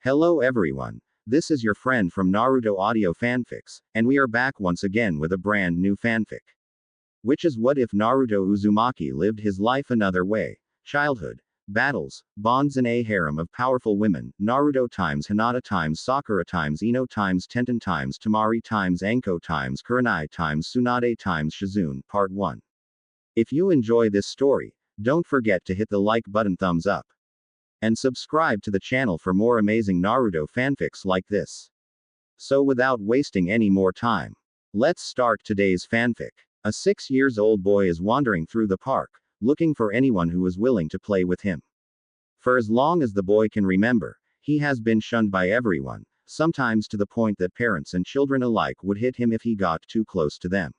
Hello everyone. This is your friend from Naruto Audio Fanfics, and we are back once again with a brand new fanfic. Which is what if Naruto Uzumaki lived his life another way? Childhood, battles, bonds and a harem of powerful women, Naruto times Hinata times Sakura times Ino times Tenten times Tamari times Anko times Kurenai times Tsunade times Shizune, Part 1. If you enjoy this story, don't forget to hit the like button, thumbs up, and subscribe to the channel for more amazing Naruto fanfics like this. So without wasting any more time, let's start today's fanfic. A 6-year-old boy is wandering through the park, looking for anyone who is willing to play with him. For as long as the boy can remember, he has been shunned by everyone, sometimes to the point that parents and children alike would hit him if he got too close to them.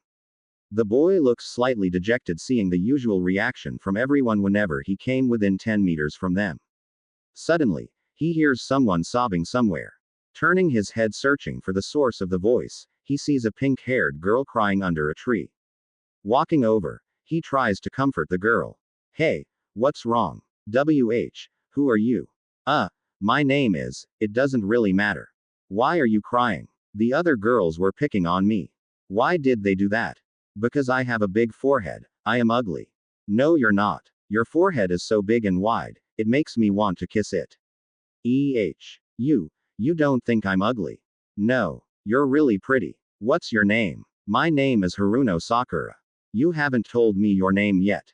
The boy looks slightly dejected, seeing the usual reaction from everyone whenever he came within 10 meters from them. Suddenly, he hears someone sobbing somewhere. Turning his head searching for the source of the voice, he sees a pink-haired girl crying under a tree. Walking over, he tries to comfort the girl. Hey, what's wrong? Who are you? My name is, it doesn't really matter. Why are you crying? The other girls were picking on me. Why did they do that? Because I have a big forehead, I am ugly. No, you're not. Your forehead is so big and wide, it makes me want to kiss it. You don't think I'm ugly? No, you're really pretty. What's your name? My name is Haruno Sakura. You haven't told me your name yet.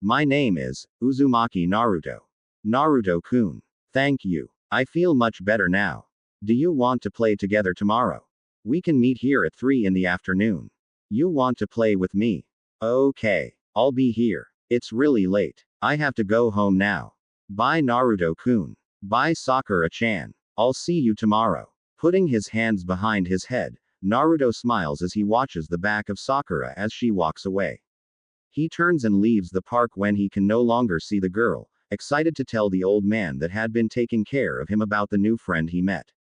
My name is Uzumaki Naruto. Naruto-kun. Thank you. I feel much better now. Do you want to play together tomorrow? We can meet here at 3 in the afternoon. You want to play with me? Okay, I'll be here. It's really late. I have to go home now. Bye Naruto-kun. Bye Sakura-chan. I'll see you tomorrow. Putting his hands behind his head, Naruto smiles as he watches the back of Sakura as she walks away. He turns and leaves the park when he can no longer see the girl, excited to tell the old man that had been taking care of him about the new friend he met.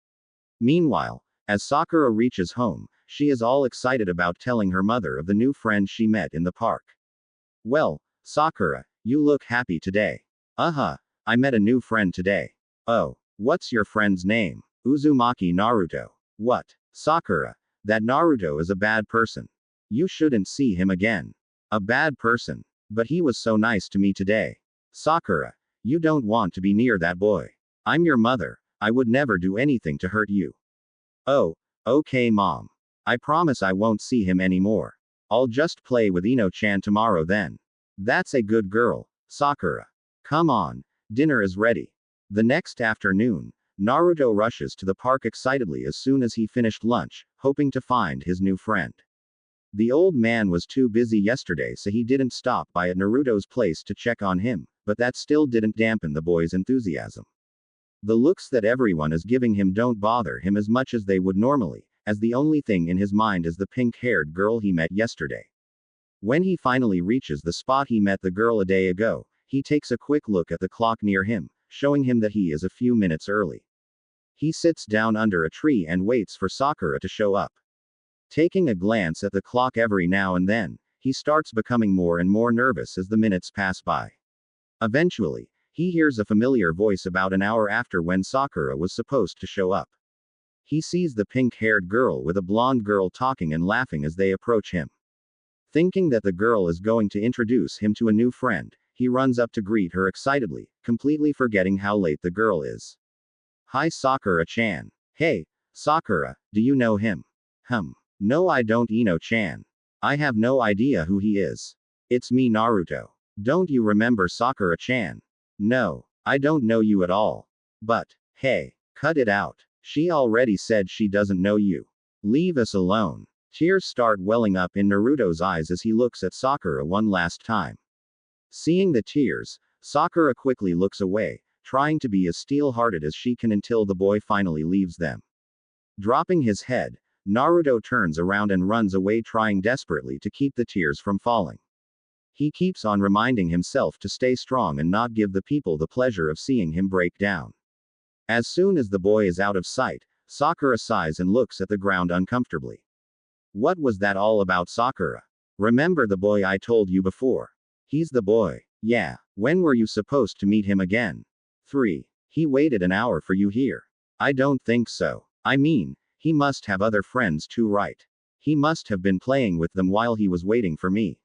Meanwhile, as Sakura reaches home, she is all excited about telling her mother of the new friend she met in the park. Well, Sakura, you look happy today. I met a new friend today. Oh, what's your friend's name? Uzumaki Naruto. What? Sakura. That Naruto is a bad person. You shouldn't see him again. A bad person. But he was so nice to me today. Sakura, you don't want to be near that boy. I'm your mother. I would never do anything to hurt you. Oh, okay mom. I promise I won't see him anymore. I'll just play with Ino-chan tomorrow then. That's a good girl, Sakura. Come on, dinner is ready. The next afternoon, Naruto rushes to the park excitedly as soon as he finished lunch, hoping to find his new friend. The old man was too busy yesterday, so he didn't stop by at Naruto's place to check on him, but that still didn't dampen the boy's enthusiasm. The looks that everyone is giving him don't bother him as much as they would normally, as the only thing in his mind is the pink-haired girl he met yesterday. When he finally reaches the spot he met the girl a day ago, he takes a quick look at the clock near him, showing him that he is a few minutes early. He sits down under a tree and waits for Sakura to show up. Taking a glance at the clock every now and then, he starts becoming more and more nervous as the minutes pass by. Eventually, he hears a familiar voice about an hour after when Sakura was supposed to show up. He sees the pink-haired girl with a blonde girl talking and laughing as they approach him. Thinking that the girl is going to introduce him to a new friend, he runs up to greet her excitedly, completely forgetting how late the girl is. Hi Sakura-chan. Hey, Sakura, do you know him? No I don't Ino-chan. I have no idea who he is. It's me Naruto. Don't you remember Sakura-chan? No, I don't know you at all. But, hey, cut it out. She already said she doesn't know you. Leave us alone. Tears start welling up in Naruto's eyes as he looks at Sakura one last time. Seeing the tears, Sakura quickly looks away, trying to be as steel-hearted as she can until the boy finally leaves them. Dropping his head, Naruto turns around and runs away, trying desperately to keep the tears from falling. He keeps on reminding himself to stay strong and not give the people the pleasure of seeing him break down. As soon as the boy is out of sight, Sakura sighs and looks at the ground uncomfortably. What was that all about, Sakura? Remember the boy I told you before? He's the boy. Yeah, when were you supposed to meet him again? 3. He waited an hour for you here. I don't think so. I mean, he must have other friends too, right? He must have been playing with them while he was waiting for me.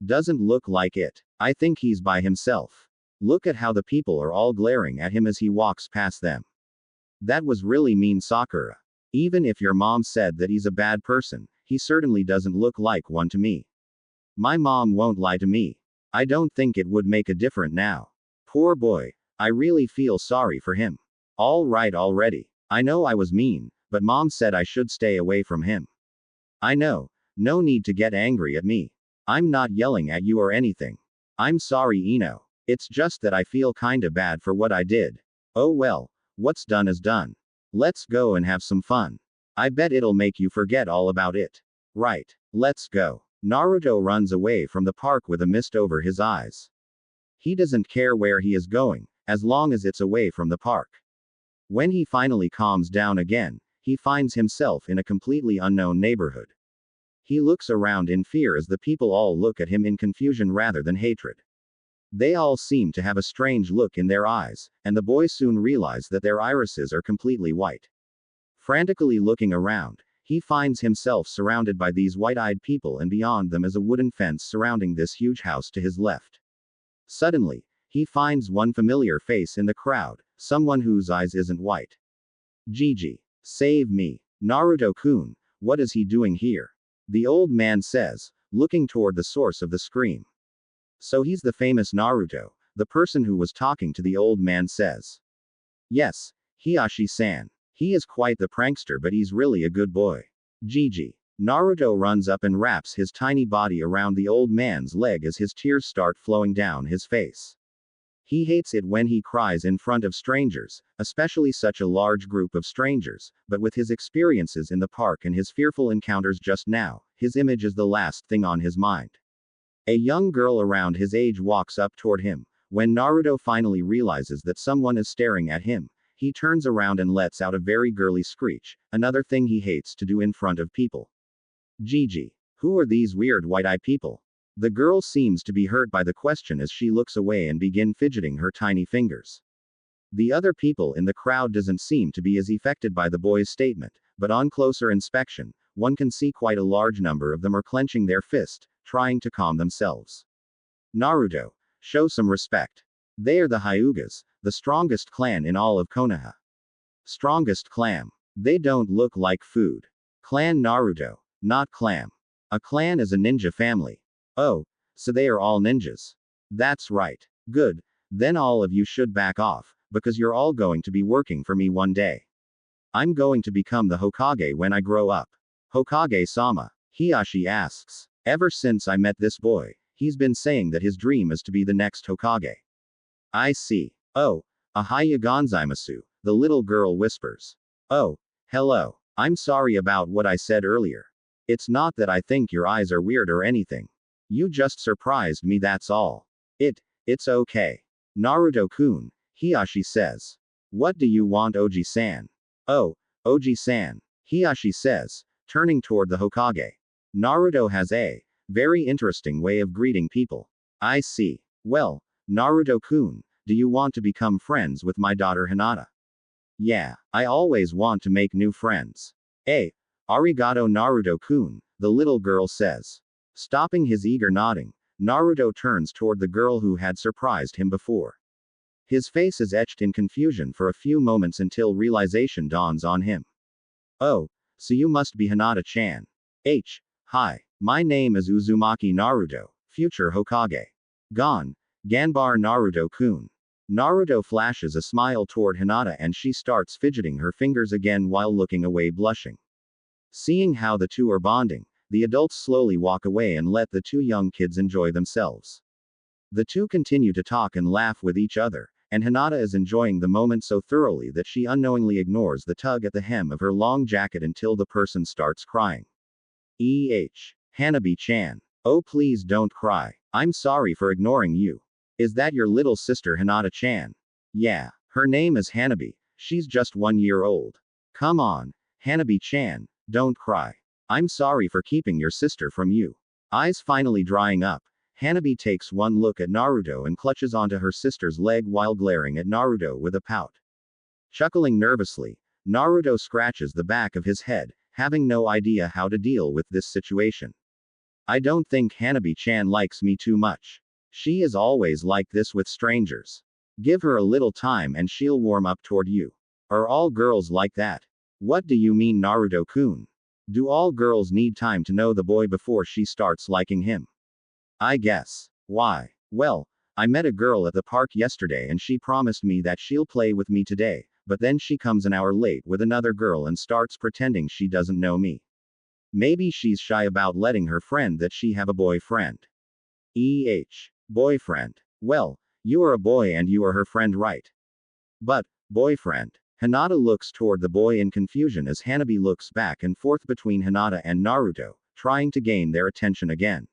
Doesn't look like it. I think he's by himself. Look at how the people are all glaring at him as he walks past them. That was really mean, Sakura. Even if your mom said that he's a bad person, he certainly doesn't look like one to me. My mom won't lie to me. I don't think it would make a difference now. Poor boy. I really feel sorry for him. All right already. I know I was mean, but mom said I should stay away from him. I know. No need to get angry at me. I'm not yelling at you or anything. I'm sorry, Ino. It's just that I feel kinda bad for what I did. Oh well, what's done is done. Let's go and have some fun. I bet it'll make you forget all about it. Right. Let's go. Naruto runs away from the park with a mist over his eyes. He doesn't care where he is going, as long as it's away from the park. When he finally calms down again, he finds himself in a completely unknown neighborhood. He looks around in fear as the people all look at him in confusion rather than hatred. They all seem to have a strange look in their eyes, and the boy soon realizes that their irises are completely white. Frantically looking around, he finds himself surrounded by these white-eyed people, and beyond them is a wooden fence surrounding this huge house to his left. Suddenly, he finds one familiar face in the crowd, someone whose eyes isn't white. Gigi. Save me. Naruto-kun, what is he doing here? The old man says, looking toward the source of the scream. So he's the famous Naruto, the person who was talking to the old man says. Yes, Hiyashi-san. He is quite the prankster, but he's really a good boy. Gigi. Naruto runs up and wraps his tiny body around the old man's leg as his tears start flowing down his face. He hates it when he cries in front of strangers, especially such a large group of strangers, but with his experiences in the park and his fearful encounters just now, his image is the last thing on his mind. A young girl around his age walks up toward him. When Naruto finally realizes that someone is staring at him, he turns around and lets out a very girly screech, another thing he hates to do in front of people. Gigi. Who are these weird white-eyed people? The girl seems to be hurt by the question as she looks away and begins fidgeting her tiny fingers. The other people in the crowd doesn't seem to be as affected by the boy's statement, but on closer inspection, one can see quite a large number of them are clenching their fist, trying to calm themselves. Naruto. Show some respect. They are the Hyugas, the strongest clan in all of Konoha. Strongest clan. They don't look like food. Clan Naruto. Not clam. A clan is a ninja family. Oh, so they are all ninjas. That's right. Good. Then all of you should back off, because you're all going to be working for me one day. I'm going to become the Hokage when I grow up. Hokage-sama. Hiyashi asks. Ever since I met this boy, he's been saying that his dream is to be the next Hokage. I see. Oh, Ahaya Gonzaimasu, the little girl whispers. Oh, hello. I'm sorry about what I said earlier. It's not that I think your eyes are weird or anything. You just surprised me, that's all. It's okay. Naruto-kun, Hiyashi says. What do you want, Oji-san? Oh, Oji-san, Hiyashi says, turning toward the Hokage. Naruto has a very interesting way of greeting people. I see. Well, Naruto-kun, do you want to become friends with my daughter Hinata? Yeah, I always want to make new friends. Arigato Naruto-kun, the little girl says. Stopping his eager nodding, Naruto turns toward the girl who had surprised him before. His face is etched in confusion for a few moments until realization dawns on him. Oh, so you must be Hinata-chan. Hi, my name is Uzumaki Naruto, future Hokage. Ganbar Naruto-kun. Naruto flashes a smile toward Hinata and she starts fidgeting her fingers again while looking away blushing. Seeing how the two are bonding, the adults slowly walk away and let the two young kids enjoy themselves. The two continue to talk and laugh with each other, and Hinata is enjoying the moment so thoroughly that she unknowingly ignores the tug at the hem of her long jacket until the person starts crying. Hanabi-chan. Oh, please don't cry. I'm sorry for ignoring you. Is that your little sister Hinata-chan? Yeah, her name is Hanabi. She's just 1 year old. Come on, Hanabi-chan, don't cry. I'm sorry for keeping your sister from you. Eyes finally drying up, Hanabi takes one look at Naruto and clutches onto her sister's leg while glaring at Naruto with a pout. Chuckling nervously, Naruto scratches the back of his head, having no idea how to deal with this situation. I don't think Hanabi-chan likes me too much. She is always like this with strangers. Give her a little time and she'll warm up toward you. Are all girls like that? What do you mean, Naruto-kun? Do all girls need time to know the boy before she starts liking him? I guess. Why? Well, I met a girl at the park yesterday and she promised me that she'll play with me today, but then she comes an hour late with another girl and starts pretending she doesn't know me. Maybe she's shy about letting her friend that she have a boyfriend. Boyfriend. Well, you are a boy and you are her friend, right? But, boyfriend. Hinata looks toward the boy in confusion as Hanabi looks back and forth between Hinata and Naruto, trying to gain their attention again.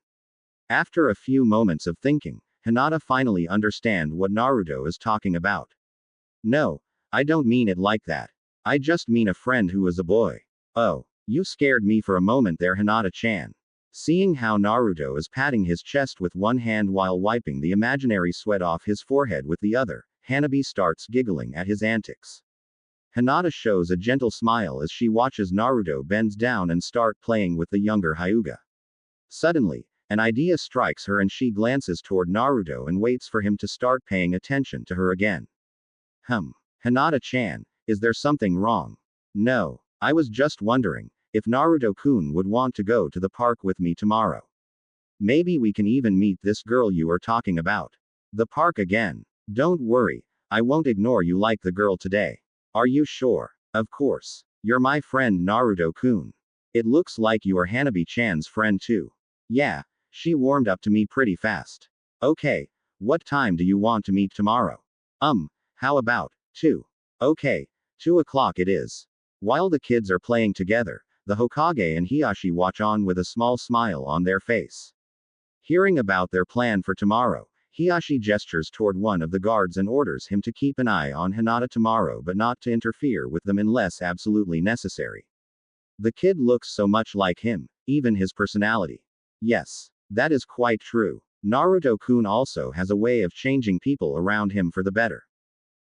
After a few moments of thinking, Hinata finally understands what Naruto is talking about. No, I don't mean it like that. I just mean a friend who is a boy. Oh, you scared me for a moment there, Hinata-chan. Seeing how Naruto is patting his chest with one hand while wiping the imaginary sweat off his forehead with the other, Hanabi starts giggling at his antics. Hinata shows a gentle smile as she watches Naruto bends down and start playing with the younger Hyuga. Suddenly, an idea strikes her and she glances toward Naruto and waits for him to start paying attention to her again. Hinata-chan, is there something wrong? No, I was just wondering if Naruto-kun would want to go to the park with me tomorrow. Maybe we can even meet this girl you are talking about. The park again. Don't worry, I won't ignore you like the girl today. Are you sure? Of course. You're my friend Naruto-kun. It looks like you are Hanabi-chan's friend too. Yeah, she warmed up to me pretty fast. Okay, what time do you want to meet tomorrow? How about 2? Okay, 2 o'clock it is. While the kids are playing together, the Hokage and Hiyashi watch on with a small smile on their face. Hearing about their plan for tomorrow, Hiyashi gestures toward one of the guards and orders him to keep an eye on Hinata tomorrow but not to interfere with them unless absolutely necessary. The kid looks so much like him, even his personality. Yes, that is quite true. Naruto-kun also has a way of changing people around him for the better.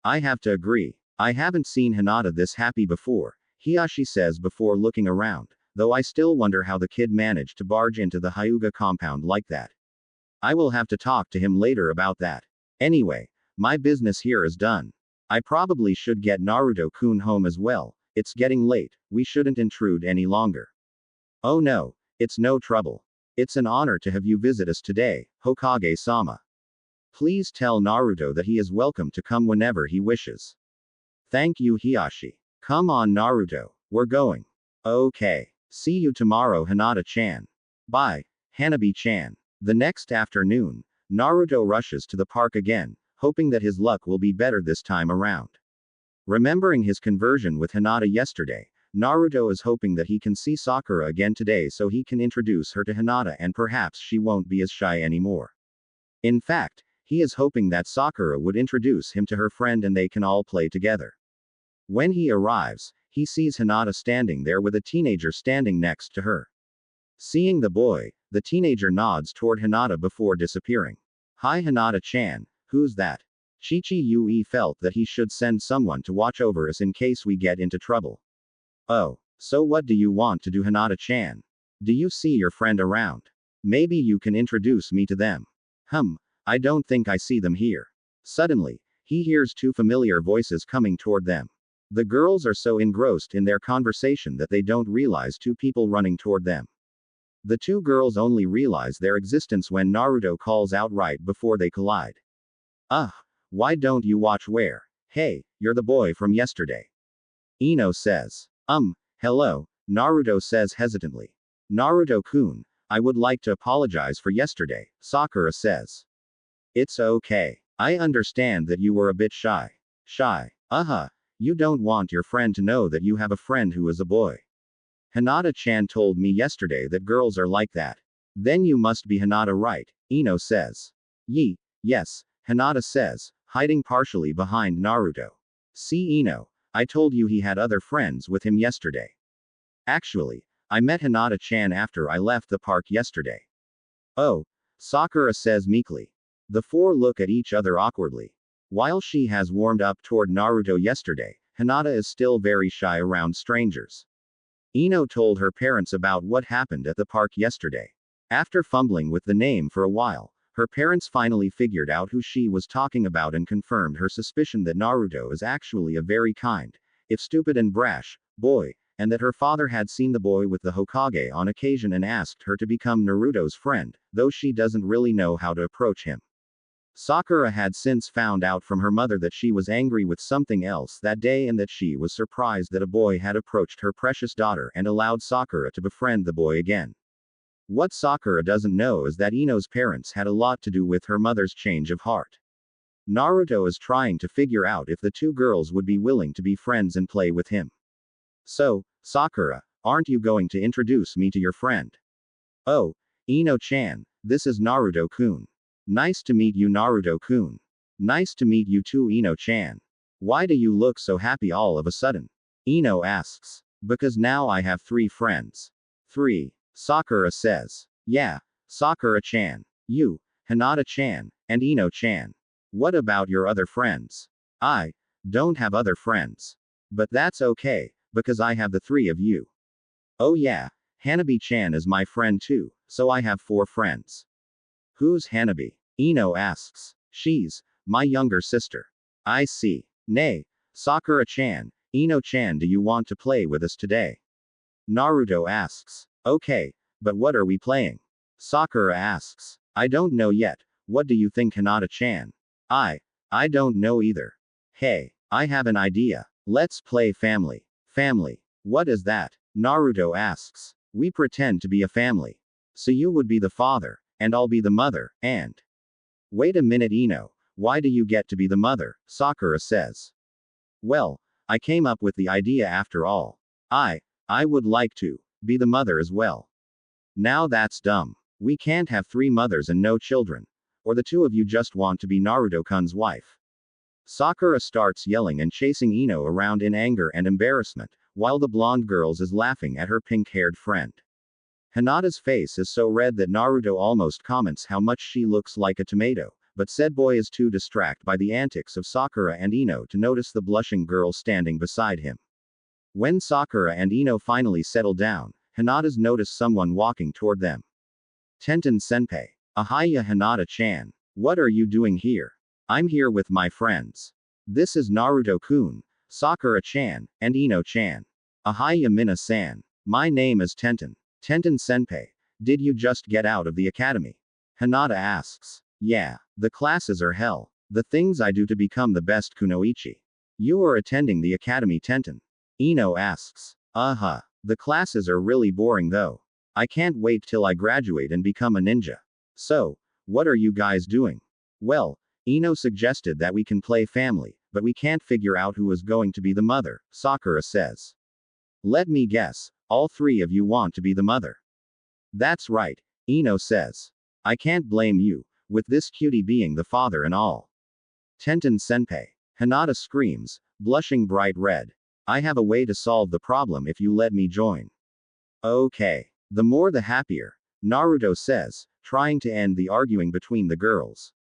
I have to agree. I haven't seen Hinata this happy before, Hiyashi says before looking around, though I still wonder how the kid managed to barge into the Hyuga compound like that. I will have to talk to him later about that. Anyway, my business here is done. I probably should get Naruto-kun home as well. It's getting late, we shouldn't intrude any longer. Oh no, it's no trouble. It's an honor to have you visit us today, Hokage-sama. Please tell Naruto that he is welcome to come whenever he wishes. Thank you, Hiyashi. Come on, Naruto, we're going. Okay. See you tomorrow, Hinata-chan. Bye, Hanabi-chan. The next afternoon, Naruto rushes to the park again, hoping that his luck will be better this time around. Remembering his conversion with Hinata yesterday, Naruto is hoping that he can see Sakura again today so he can introduce her to Hinata and perhaps she won't be as shy anymore. In fact, he is hoping that Sakura would introduce him to her friend and they can all play together. When he arrives, he sees Hinata standing there with a teenager standing next to her. Seeing the boy, the teenager nods toward Hinata before disappearing. Hi Hinata-chan, who's that? Chichi-Yui felt that he should send someone to watch over us in case we get into trouble. Oh, so what do you want to do, Hinata-chan? Do you see your friend around? Maybe you can introduce me to them. I don't think I see them here. Suddenly, he hears 2 familiar voices coming toward them. The girls are so engrossed in their conversation that they don't realize 2 people running toward them. The 2 girls only realize their existence when Naruto calls out right before they collide. Why don't you watch where? Hey, you're the boy from yesterday. Ino says. Hello, Naruto says hesitantly. Naruto-kun, I would like to apologize for yesterday, Sakura says. It's okay. I understand that you were a bit shy. You don't want your friend to know that you have a friend who is a boy. Hinata-chan told me yesterday that girls are like that. Then you must be Hinata, right? Ino says. Yes, Hinata says, hiding partially behind Naruto. See Ino, I told you he had other friends with him yesterday. Actually, I met Hinata-chan after I left the park yesterday. Oh, Sakura says meekly. The 4 look at each other awkwardly. While she has warmed up toward Naruto yesterday, Hinata is still very shy around strangers. Ino told her parents about what happened at the park yesterday. After fumbling with the name for a while, her parents finally figured out who she was talking about and confirmed her suspicion that Naruto is actually a very kind, if stupid and brash, boy, and that her father had seen the boy with the Hokage on occasion and asked her to become Naruto's friend, though she doesn't really know how to approach him. Sakura had since found out from her mother that she was angry with something else that day and that she was surprised that a boy had approached her precious daughter and allowed Sakura to befriend the boy again. What Sakura doesn't know is that Ino's parents had a lot to do with her mother's change of heart. Naruto is trying to figure out if the two girls would be willing to be friends and play with him. So, Sakura, aren't you going to introduce me to your friend? Oh, Ino-chan, this is Naruto-kun. Nice to meet you, Naruto-kun. Nice to meet you too, Ino-chan. Why do you look so happy all of a sudden? Ino asks. Because now I have 3 friends. 3. Sakura says. Yeah, Sakura-chan. You, Hinata-chan, and Ino-chan. What about your other friends? I don't have other friends. But that's okay, because I have the 3 of you. Oh yeah, Hanabi-chan is my friend too, so I have 4 friends. Who's Hanabi? Ino asks. She's my younger sister. I see. Nay, Sakura-chan, Ino-chan, do you want to play with us today? Naruto asks. Okay, but what are we playing? Sakura asks. I don't know yet, what do you think, Hinata-chan? I don't know either. Hey, I have an idea. Let's play family. Family. What is that? Naruto asks. We pretend to be a family. So you would be the father, and I'll be the mother, and. Wait a minute, Ino. Why do you get to be the mother? Sakura says. Well, I came up with the idea after all. I would like to be the mother as well. Now that's dumb. We can't have 3 mothers and no children. Or the 2 of you just want to be Naruto-kun's wife. Sakura starts yelling and chasing Ino around in anger and embarrassment, while the blonde girl is laughing at her pink-haired friend. Hinata's face is so red that Naruto almost comments how much she looks like a tomato, but said boy is too distracted by the antics of Sakura and Ino to notice the blushing girl standing beside him. When Sakura and Ino finally settle down, Hinata's notice someone walking toward them. Tenten-senpai. Ahaya, Hinata-chan. What are you doing here? I'm here with my friends. This is Naruto-kun, Sakura-chan, and Ino-chan. Ahaya, Mina-san. My name is Tenten. Tenten-senpai. Did you just get out of the academy? Hinata asks. Yeah, the classes are hell. The things I do to become the best kunoichi. You are attending the academy, Tenten. Ino asks. The classes are really boring though. I can't wait till I graduate and become a ninja. So, what are you guys doing? Well, Ino suggested that we can play family, but we can't figure out who is going to be the mother, Sakura says. Let me guess, all 3 of you want to be the mother. That's right, Ino says. I can't blame you, with this cutie being the father and all. Tenten-senpai. Hinata screams, blushing bright red. I have a way to solve the problem if you let me join. Okay. The more the happier, Naruto says, trying to end the arguing between the girls.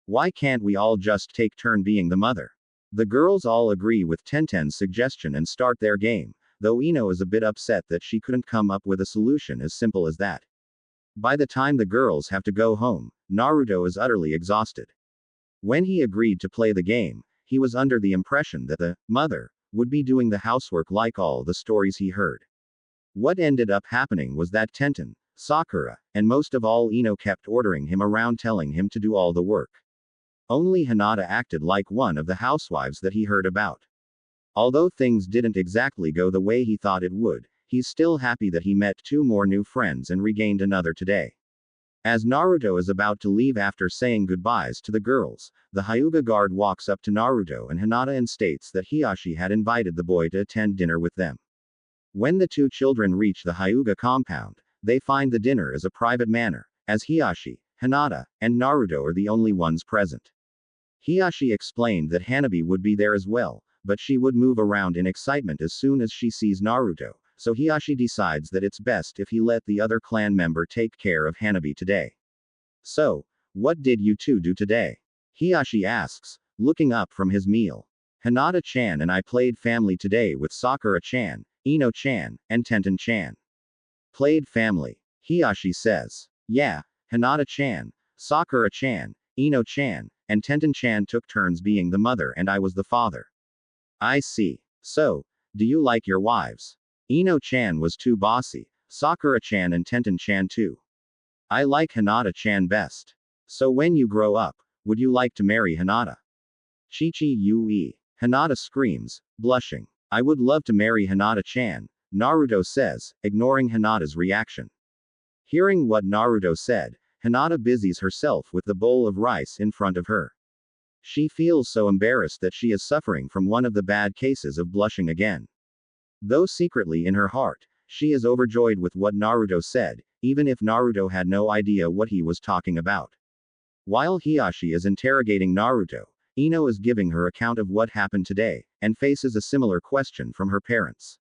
Why can't we all just take turn being the mother? The girls all agree with Tenten's suggestion and start their game, though Ino is a bit upset that she couldn't come up with a solution as simple as that. By the time the girls have to go home, Naruto is utterly exhausted. When he agreed to play the game, he was under the impression that the mother would be doing the housework like all the stories he heard. What ended up happening was that Tenten, Sakura, and most of all Ino kept ordering him around telling him to do all the work. Only Hinata acted like one of the housewives that he heard about. Although things didn't exactly go the way he thought it would, he's still happy that he met 2 more new friends and regained another today. As Naruto is about to leave after saying goodbyes to the girls, the Hyuga guard walks up to Naruto and Hinata and states that Hiyashi had invited the boy to attend dinner with them. When the 2 children reach the Hyuga compound, they find the dinner is a private manner, as Hiyashi, Hinata, and Naruto are the only ones present. Hiyashi explained that Hanabi would be there as well, but she would move around in excitement as soon as she sees Naruto, so Hiyashi decides that it's best if he let the other clan member take care of Hanabi today. So, what did you 2 do today? Hiyashi asks, looking up from his meal. Hinata-chan and I played family today with Sakura-chan, Ino-chan, and Tenten-chan. Played family. Hiyashi says. Yeah, Hinata-chan, Sakura-chan, Ino-chan, and Tenten-chan took turns being the mother and I was the father. I see. So, do you like your wives? Ino-chan was too bossy, Sakura-chan and Tenten-chan too. I like Hinata-chan best. So when you grow up, would you like to marry Hinata? Chi-chi Yui. Hinata screams, blushing. I would love to marry Hinata-chan, Naruto says, ignoring Hinata's reaction. Hearing what Naruto said, Hinata busies herself with the bowl of rice in front of her. She feels so embarrassed that she is suffering from one of the bad cases of blushing again. Though secretly in her heart, she is overjoyed with what Naruto said, even if Naruto had no idea what he was talking about. While Hiyashi is interrogating Naruto, Ino is giving her account of what happened today, and faces a similar question from her parents.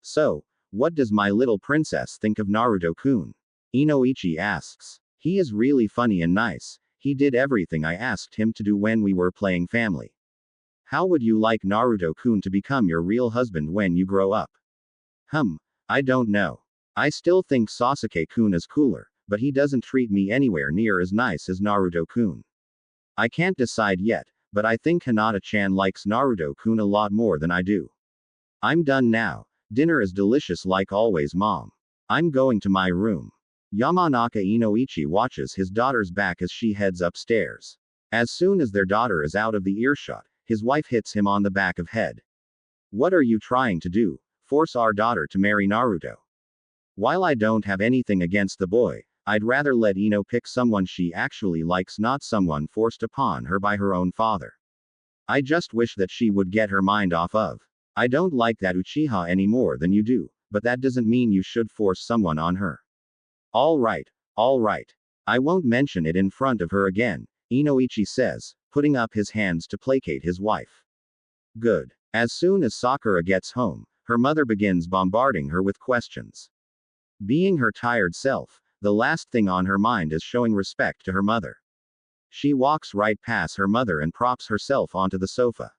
So, what does my little princess think of Naruto-kun? Inoichi asks. He is really funny and nice, he did everything I asked him to do when we were playing family. How would you like Naruto-kun to become your real husband when you grow up? I don't know. I still think Sasuke-kun is cooler, but he doesn't treat me anywhere near as nice as Naruto-kun. I can't decide yet, but I think Hinata-chan likes Naruto-kun a lot more than I do. I'm done now. Dinner is delicious like always, mom. I'm going to my room. Yamanaka Inoichi watches his daughter's back as she heads upstairs. As soon as their daughter is out of the earshot, his wife hits him on the back of head. What are you trying to do? Force our daughter to marry Naruto? While I don't have anything against the boy, I'd rather let Ino pick someone she actually likes, not someone forced upon her by her own father. I just wish that she would get her mind off of. I don't like that Uchiha any more than you do, but that doesn't mean you should force someone on her. Alright. I won't mention it in front of her again, Inoichi says, putting up his hands to placate his wife. Good. As soon as Sakura gets home, her mother begins bombarding her with questions. Being her tired self, the last thing on her mind is showing respect to her mother. She walks right past her mother and props herself onto the sofa.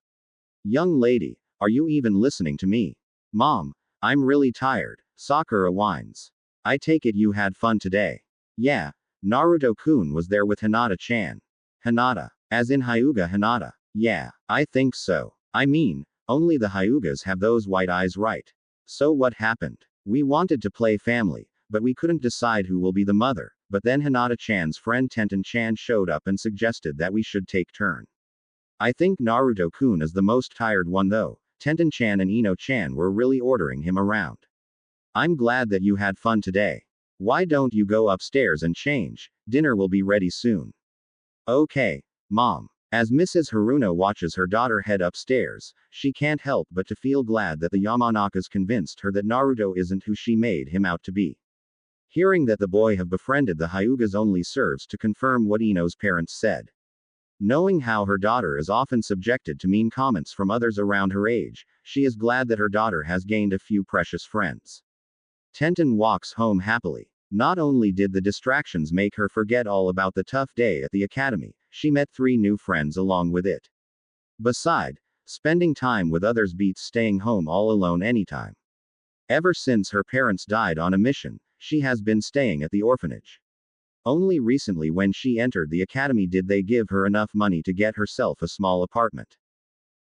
Young lady, are you even listening to me? Mom, I'm really tired, Sakura whines. I take it you had fun today. Yeah, Naruto-kun was there with Hinata-chan. Hinata, as in Hyuga Hinata. Yeah, I think so. I mean, only the Hyugas have those white eyes, right? So what happened? We wanted to play family, but we couldn't decide who will be the mother, but then Hinata-chan's friend Tenten-chan showed up and suggested that we should take turn. I think Naruto-kun is the most tired one though. Tenten-chan and Ino-chan were really ordering him around. I'm glad that you had fun today. Why don't you go upstairs and change? Dinner will be ready soon. Okay, Mom. As Mrs. Haruno watches her daughter head upstairs, she can't help but to feel glad that the Yamanakas convinced her that Naruto isn't who she made him out to be. Hearing that the boy have befriended the Hyugas only serves to confirm what Ino's parents said. Knowing how her daughter is often subjected to mean comments from others around her age, she is glad that her daughter has gained a few precious friends. Tenten walks home happily. Not only did the distractions make her forget all about the tough day at the academy, she met 3 new friends along with it. Beside, spending time with others beats staying home all alone anytime. Ever since her parents died on a mission, she has been staying at the orphanage. Only recently when she entered the academy did they give her enough money to get herself a small apartment.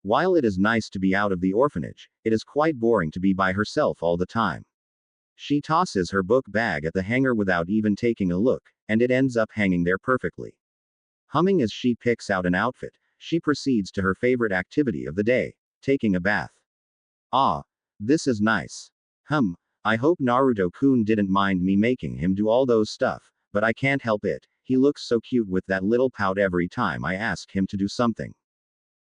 While it is nice to be out of the orphanage, it is quite boring to be by herself all the time. She tosses her book bag at the hanger without even taking a look, and it ends up hanging there perfectly. Humming as she picks out an outfit, she proceeds to her favorite activity of the day, taking a bath. Ah, this is nice. I hope Naruto-kun didn't mind me making him do all those stuff, but I can't help it, he looks so cute with that little pout every time I ask him to do something.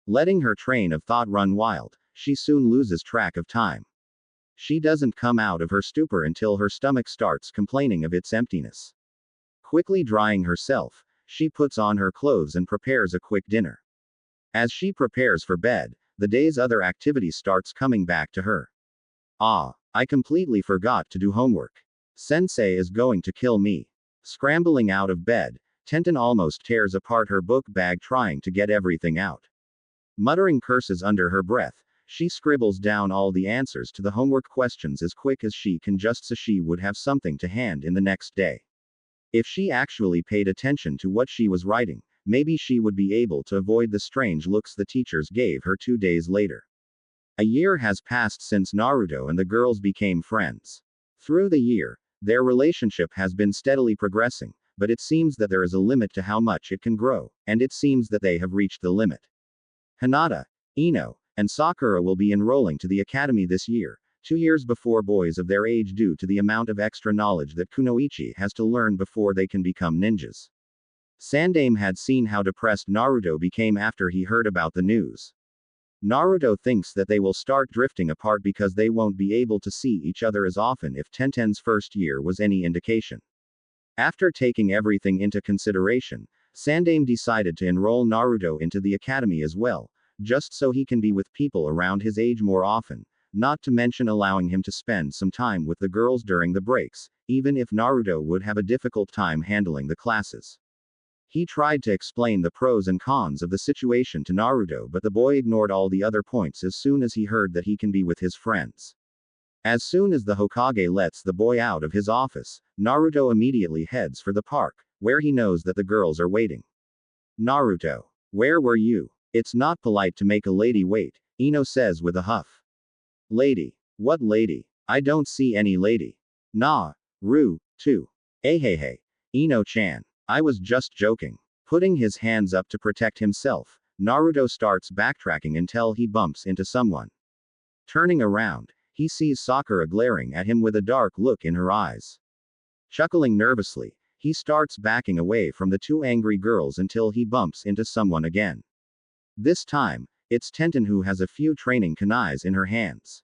Letting her train of thought run wild, she soon loses track of time. She doesn't come out of her stupor until her stomach starts complaining of its emptiness. Quickly drying herself, she puts on her clothes and prepares a quick dinner. As she prepares for bed, the day's other activity starts coming back to her. Ah, I completely forgot to do homework. Sensei is going to kill me. Scrambling out of bed, Tenten almost tears apart her book bag trying to get everything out. Muttering curses under her breath, she scribbles down all the answers to the homework questions as quick as she can just so she would have something to hand in the next day. If she actually paid attention to what she was writing, maybe she would be able to avoid the strange looks the teachers gave her 2 days later. A year has passed since Naruto and the girls became friends. Through the year, their relationship has been steadily progressing, but it seems that there is a limit to how much it can grow, and it seems that they have reached the limit. Hinata, Ino, and Sakura will be enrolling to the academy this year, 2 years before boys of their age due to the amount of extra knowledge that Kunoichi has to learn before they can become ninjas. Sandaime had seen how depressed Naruto became after he heard about the news. Naruto thinks that they will start drifting apart because they won't be able to see each other as often if Tenten's first year was any indication. After taking everything into consideration, Sandaime decided to enroll Naruto into the academy as well, just so he can be with people around his age more often, not to mention allowing him to spend some time with the girls during the breaks, even if Naruto would have a difficult time handling the classes. He tried to explain the pros and cons of the situation to Naruto, but the boy ignored all the other points as soon as he heard that he can be with his friends. As soon as the Hokage lets the boy out of his office, Naruto immediately heads for the park, where he knows that the girls are waiting. Naruto, where were you? It's not polite to make a lady wait, Ino says with a huff. Lady? What lady? I don't see any lady. Nah, Ru, too. Hey, Ino-chan. I was just joking. Putting his hands up to protect himself, Naruto starts backtracking until he bumps into someone. Turning around, he sees Sakura glaring at him with a dark look in her eyes. Chuckling nervously, he starts backing away from the two angry girls until he bumps into someone again. This time, it's Tenten who has a few training kunais in her hands.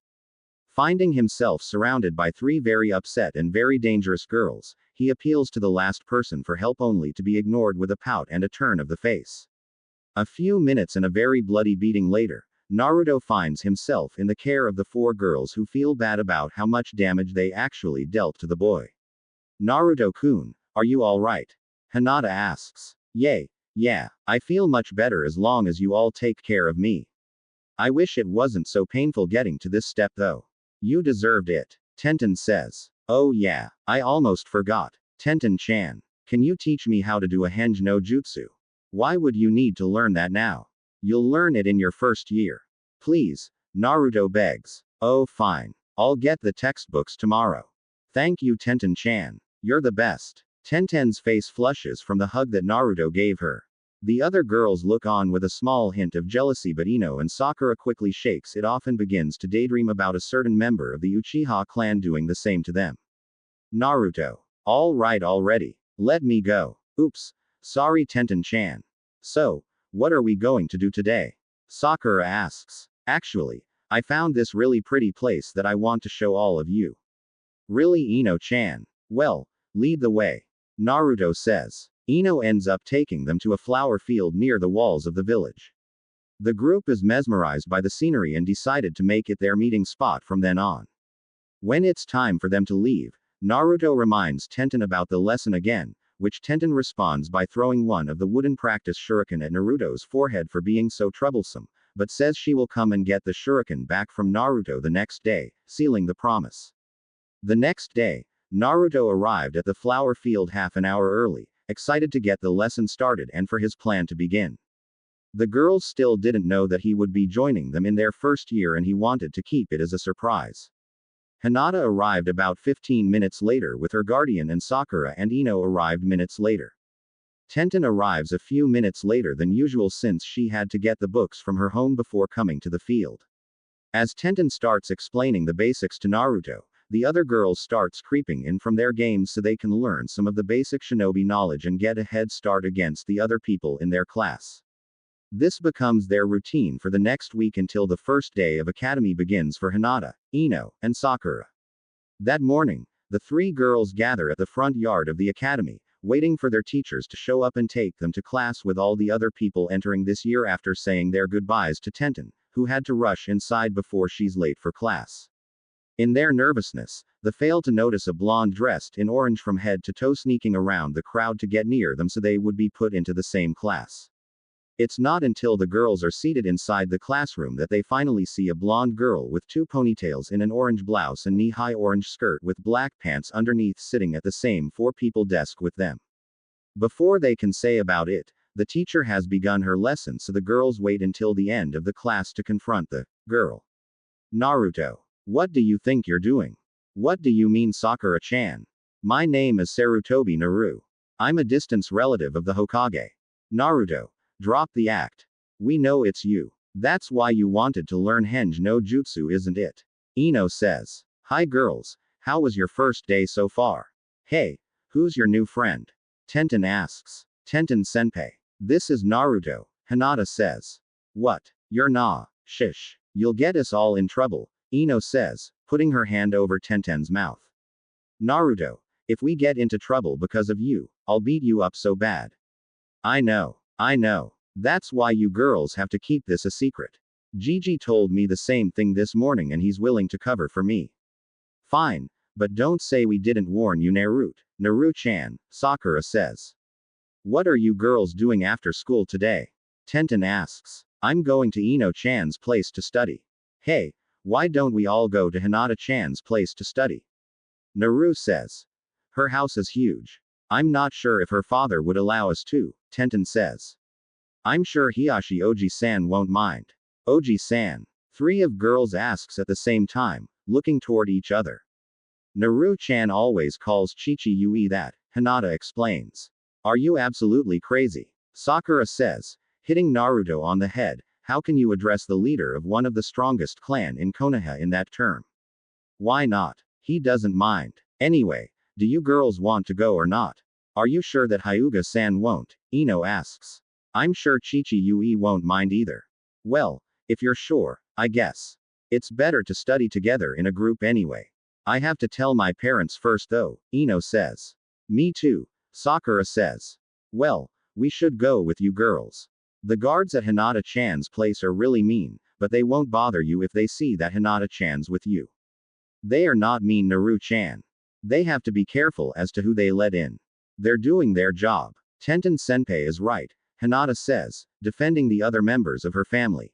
Finding himself surrounded by three very upset and very dangerous girls, he appeals to the last person for help only to be ignored with a pout and a turn of the face. A few minutes and a very bloody beating later, Naruto finds himself in the care of the four girls who feel bad about how much damage they actually dealt to the boy. Naruto-kun, are you alright? Hinata asks. Yeah, I feel much better as long as you all take care of me. I wish it wasn't so painful getting to this step though. You deserved it, Tenten says. Oh yeah, I almost forgot. Tenten-chan, can you teach me how to do a henge no jutsu? Why would you need to learn that now? You'll learn it in your first year. Please, Naruto begs. Oh fine. I'll get the textbooks tomorrow. Thank you Tenten-chan. You're the best. Tenten's face flushes from the hug that Naruto gave her. The other girls look on with a small hint of jealousy, but Ino and Sakura quickly shakes it off and begins to daydream about a certain member of the Uchiha clan doing the same to them. Naruto. All right already. Let me go. Oops. Sorry Tenten-chan. So, what are we going to do today? Sakura asks. Actually, I found this really pretty place that I want to show all of you. Really Ino-chan? Well, lead the way. Naruto says. Ino ends up taking them to a flower field near the walls of the village. The group is mesmerized by the scenery and decided to make it their meeting spot from then on. When it's time for them to leave, Naruto reminds Tenten about the lesson again, which Tenten responds by throwing one of the wooden practice shuriken at Naruto's forehead for being so troublesome, but says she will come and get the shuriken back from Naruto the next day, sealing the promise. The next day, Naruto arrived at the flower field half an hour early, excited to get the lesson started and for his plan to begin. The girls still didn't know that he would be joining them in their first year and he wanted to keep it as a surprise. Hinata arrived about 15 minutes later with her guardian and Sakura and Ino arrived minutes later. Tenten arrives a few minutes later than usual since she had to get the books from her home before coming to the field. As Tenten starts explaining the basics to Naruto, the other girls starts creeping in from their games so they can learn some of the basic shinobi knowledge and get a head start against the other people in their class. This becomes their routine for the next week until the first day of academy begins for Hinata, Ino, and Sakura. That morning, the three girls gather at the front yard of the academy, waiting for their teachers to show up and take them to class with all the other people entering this year after saying their goodbyes to Tenten, who had to rush inside before she's late for class. In their nervousness, they failed to notice a blonde dressed in orange from head to toe sneaking around the crowd to get near them so they would be put into the same class. It's not until the girls are seated inside the classroom that they finally see a blonde girl with two ponytails in an orange blouse and knee-high orange skirt with black pants underneath sitting at the same four-people desk with them. Before they can say about it, the teacher has begun her lesson, so the girls wait until the end of the class to confront the girl. Naruto. What do you think you're doing? What do you mean, Sakura-chan? My name is Sarutobi Naru. I'm a distant relative of the Hokage. Naruto. Drop the act. We know it's you. That's why you wanted to learn Henge no Jutsu, isn't it? Ino says. Hi girls, how was your first day so far? Hey, who's your new friend? Tenten asks. Tenten senpai. This is Naruto, Hinata says. What? You're Shish. You'll get us all in trouble, Ino says, putting her hand over Tenten's mouth. Naruto, if we get into trouble because of you, I'll beat you up so bad. I know. That's why you girls have to keep this a secret. Gigi told me the same thing this morning and he's willing to cover for me. Fine, but don't say we didn't warn you, Naru-chan, Sakura says. What are you girls doing after school today? Tenten asks. I'm going to Ino-chan's place to study. Hey, why don't we all go to Hinata-chan's place to study? Naru says. Her house is huge. I'm not sure if her father would allow us to, Tenten says. I'm sure Hiyashi Oji-san won't mind. Oji-san. Three of girls asks at the same time, looking toward each other. Naru-chan always calls Chichi Yui that, Hinata explains. Are you absolutely crazy? Sakura says, hitting Naruto on the head. How can you address the leader of one of the strongest clan in Konoha in that term? Why not? He doesn't mind. Anyway, do you girls want to go or not? Are you sure that Hyuga-san won't? Ino asks. I'm sure Chichi Yui won't mind either. Well, if you're sure, I guess. It's better to study together in a group anyway. I have to tell my parents first though, Ino says. Me too, Sakura says. Well, we should go with you girls. The guards at Hinata-chan's place are really mean, but they won't bother you if they see that Hinata-chan's with you. They are not mean, Naru-chan. They have to be careful as to who they let in. They're doing their job. Tenten senpai is right, Hinata says, defending the other members of her family.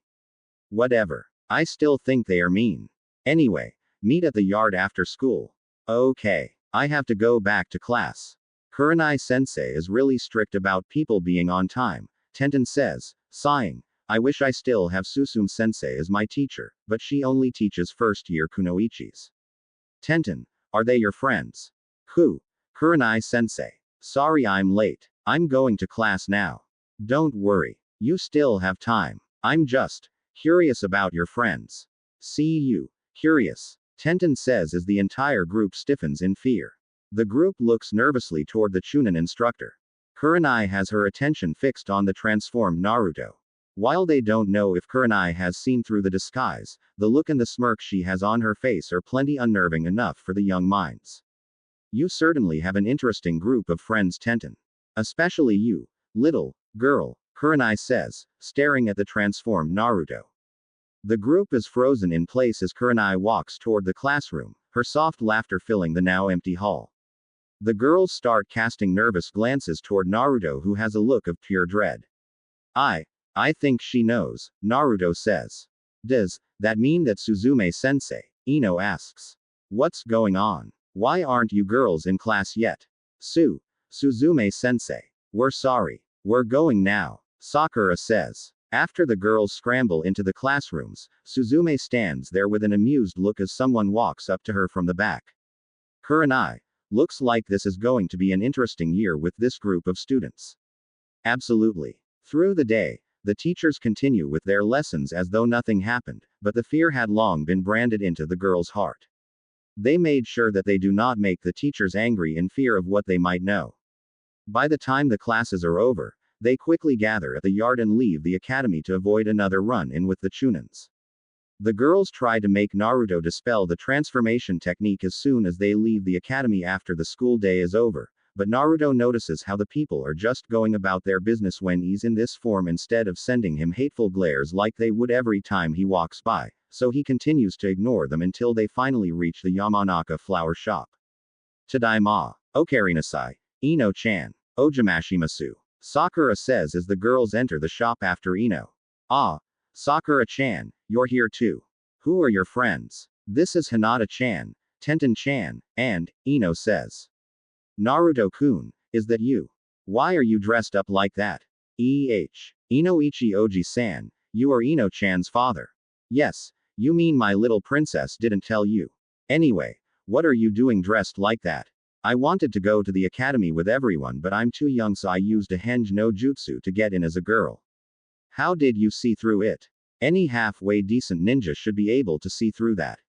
Whatever. I still think they are mean. Anyway, meet at the yard after school. Okay. I have to go back to class. Kurenai sensei is really strict about people being on time, Tenten says, sighing. I wish I still have Susumu sensei as my teacher, but she only teaches first year kunoichis. Tenten, are they your friends? Kurenai sensei. Sorry I'm late. I'm going to class now. Don't worry. You still have time. I'm just curious about your friends. See you. Curious. Tenten says as the entire group stiffens in fear. The group looks nervously toward the Chunin instructor. Kurenai has her attention fixed on the transformed Naruto. While they don't know if Kurenai has seen through the disguise, the look and the smirk she has on her face are plenty unnerving enough for the young minds. You certainly have an interesting group of friends, Tenten. Especially you, little girl, Kurenai says, staring at the transformed Naruto. The group is frozen in place as Kurenai walks toward the classroom, her soft laughter filling the now empty hall. The girls start casting nervous glances toward Naruto, who has a look of pure dread. I think she knows, Naruto says. Does that mean that Suzume-sensei? Ino asks. What's going on? Why aren't you girls in class yet? Suzume-sensei. We're sorry. We're going now, Sakura says. After the girls scramble into the classrooms, Suzume stands there with an amused look as someone walks up to her from the back. Kurenai. Looks like this is going to be an interesting year with this group of students. Absolutely. Through the day, the teachers continue with their lessons as though nothing happened, but the fear had long been branded into the girls' heart. They made sure that they do not make the teachers angry in fear of what they might know. By the time the classes are over, they quickly gather at the yard and leave the academy to avoid another run-in with the Chunins. The girls try to make Naruto dispel the transformation technique as soon as they leave the academy after the school day is over, but Naruto notices how the people are just going about their business when he's in this form instead of sending him hateful glares like they would every time he walks by, so he continues to ignore them until they finally reach the Yamanaka flower shop. Tadaima. Okarinasai. Ino-chan. Ojamashimasu. Sakura says as the girls enter the shop after Ino. Ah, Sakura-chan, you're here too. Who are your friends? This is Hinata-chan, Tenten-chan, and, Ino says. Naruto-kun, is that you? Why are you dressed up like that? Inoichi Oji-san, you are Ino-chan's father. Yes, you mean my little princess didn't tell you. Anyway, what are you doing dressed like that? I wanted to go to the academy with everyone but I'm too young so I used a henge no jutsu to get in as a girl. How did you see through it? Any halfway decent ninja should be able to see through that.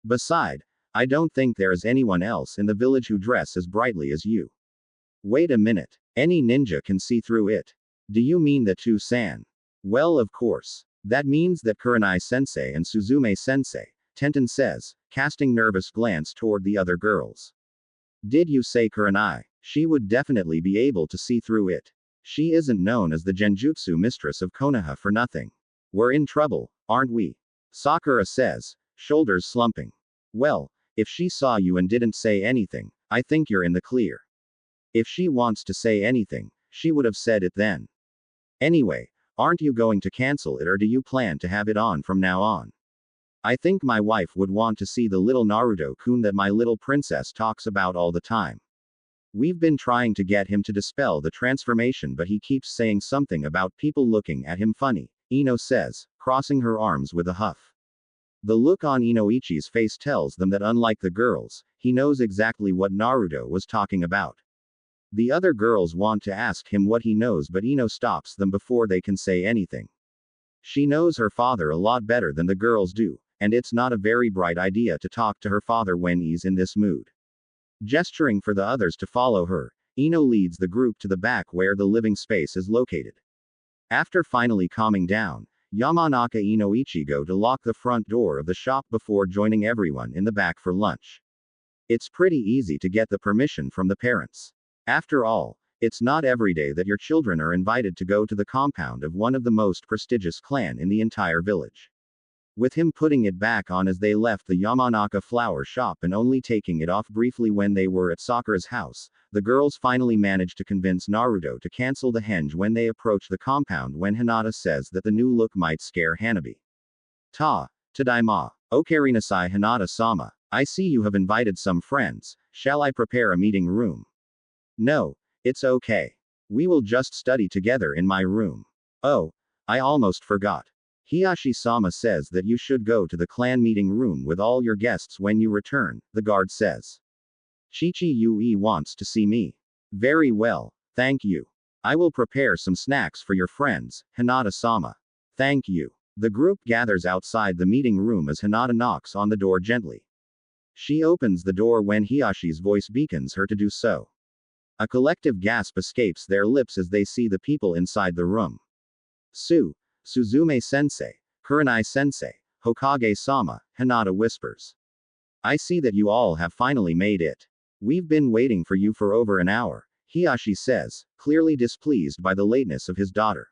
Beside, I don't think there is anyone else in the village who dress as brightly as you. Wait a minute, any ninja can see through it. Do you mean that too, San? Well, of course. That means that Kurenai-sensei and Suzume-sensei, Tenten says, casting nervous glance toward the other girls. Did you say Kurenai? She would definitely be able to see through it. She isn't known as the Genjutsu mistress of Konoha for nothing. We're in trouble, aren't we? Sakura says, shoulders slumping. Well, if she saw you and didn't say anything, I think you're in the clear. If she wants to say anything, she would have said it then. Anyway, aren't you going to cancel it or do you plan to have it on from now on? I think my wife would want to see the little Naruto-kun that my little princess talks about all the time. We've been trying to get him to dispel the transformation but he keeps saying something about people looking at him funny, Ino says, crossing her arms with a huff. The look on Inoichi's face tells them that unlike the girls, he knows exactly what Naruto was talking about. The other girls want to ask him what he knows but Ino stops them before they can say anything. She knows her father a lot better than the girls do, and it's not a very bright idea to talk to her father when he's in this mood. Gesturing for the others to follow her, Ino leads the group to the back where the living space is located. After finally calming down, Yamanaka Inoichi go to lock the front door of the shop before joining everyone in the back for lunch. It's pretty easy to get the permission from the parents. After all, it's not every day that your children are invited to go to the compound of one of the most prestigious clan in the entire village. With him putting it back on as they left the Yamanaka flower shop and only taking it off briefly when they were at Sakura's house, the girls finally managed to convince Naruto to cancel the henge when they approach the compound when Hinata says that the new look might scare Hanabi. Tadaima. Okarinasai Hinata-sama. I see you have invited some friends, shall I prepare a meeting room? No, it's okay. We will just study together in my room. Oh, I almost forgot. Hiyashi-sama says that you should go to the clan meeting room with all your guests when you return, the guard says. Chichi-Yue wants to see me. Very well, thank you. I will prepare some snacks for your friends, Hinata-sama. Thank you. The group gathers outside the meeting room as Hinata knocks on the door gently. She opens the door when Hiyashi's voice beckons her to do so. A collective gasp escapes their lips as they see the people inside the room. Suzume-sensei, Kurenai-sensei, Hokage-sama, Hinata whispers. I see that you all have finally made it. We've been waiting for you for over an hour, Hiyashi says, clearly displeased by the lateness of his daughter.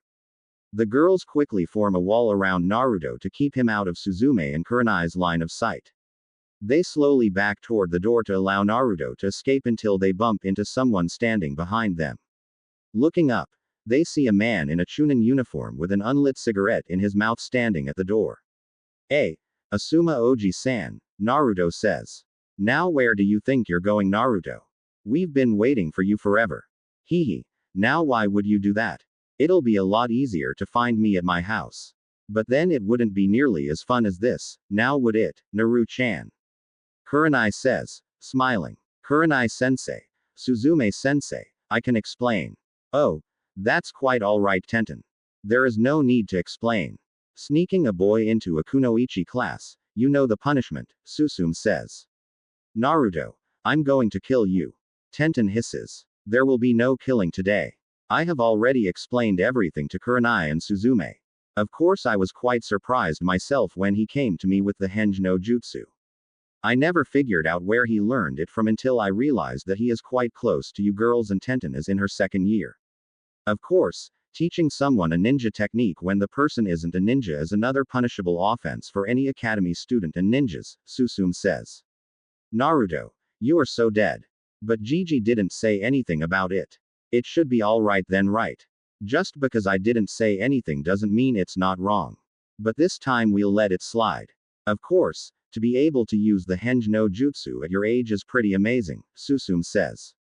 The girls quickly form a wall around Naruto to keep him out of Suzume and Kurenai's line of sight. They slowly back toward the door to allow Naruto to escape until they bump into someone standing behind them. Looking up, they see a man in a Chunin uniform with an unlit cigarette in his mouth standing at the door. Asuma Oji-san, Naruto says. Now where do you think you're going, Naruto? We've been waiting for you forever. Hehe. Now why would you do that? It'll be a lot easier to find me at my house. But then it wouldn't be nearly as fun as this, now would it, Naru-chan? Kurenai says, smiling. Kurenai-sensei. Suzume-sensei, I can explain. Oh, that's quite alright, Tenten. There is no need to explain. Sneaking a boy into a kunoichi class, you know the punishment, Susume says. Naruto, I'm going to kill you. Tenten hisses. There will be no killing today. I have already explained everything to Kurenai and Suzume. Of course I was quite surprised myself when he came to me with the henge no jutsu. I never figured out where he learned it from until I realized that he is quite close to you girls and Tenten is in her second year. Of course, teaching someone a ninja technique when the person isn't a ninja is another punishable offense for any academy student and ninjas, Susume says. Naruto, you are so dead. But Gigi didn't say anything about it. It should be alright then, right? Just because I didn't say anything doesn't mean it's not wrong. But this time we'll let it slide. Of course, to be able to use the Henge no Jutsu at your age is pretty amazing, Susumu says.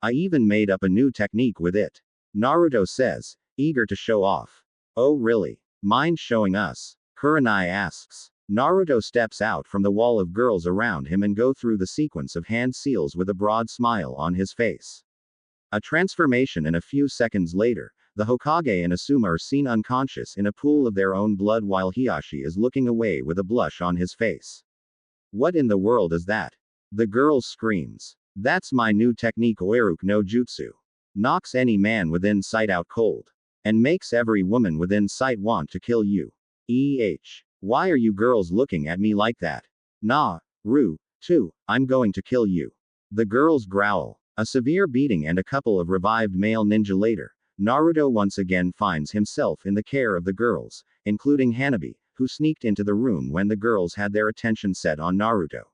I even made up a new technique with it. Naruto says, eager to show off. Oh really? Mind showing us? Kurenai asks. Naruto steps out from the wall of girls around him and go through the sequence of hand seals with a broad smile on his face. A transformation, and a few seconds later, the Hokage and Asuma are seen unconscious in a pool of their own blood while Hiashi is looking away with a blush on his face. What in the world is that? The girl screams. That's my new technique, Oiruku no Jutsu. Knocks any man within sight out cold. And makes every woman within sight want to kill you. Why are you girls looking at me like that? Nah, Ru, too, I'm going to kill you. The girls growl. A severe beating and a couple of revived male ninja later, Naruto once again finds himself in the care of the girls, including Hanabi, who sneaked into the room when the girls had their attention set on Naruto.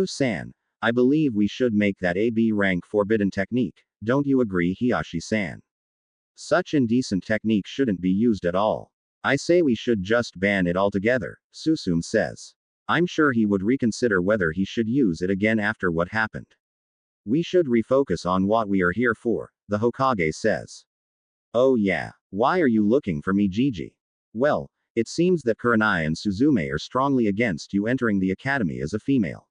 "San, I believe we should make that AB rank forbidden technique, don't you agree, Hiashi-san? Such indecent technique shouldn't be used at all. I say we should just ban it altogether," Susumu says. I'm sure he would reconsider whether he should use it again after what happened. We should refocus on what we are here for, the Hokage says. Oh yeah, why are you looking for me, Gigi? Well, it seems that Kurenai and Suzume are strongly against you entering the academy as a female.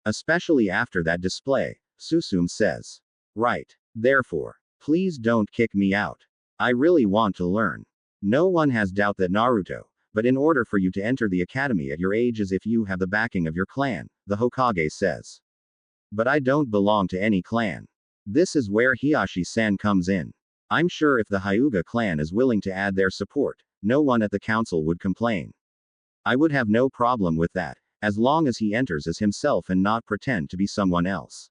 Especially after that display, Susumu says. Right. Therefore, please don't kick me out. I really want to learn. No one has doubt that Naruto, but in order for you to enter the academy at your age as if you have the backing of your clan, the Hokage says. But I don't belong to any clan. This is where Hiashi-san comes in. I'm sure if the Hyuga clan is willing to add their support, no one at the council would complain. I would have no problem with that, as long as he enters as himself and not pretend to be someone else.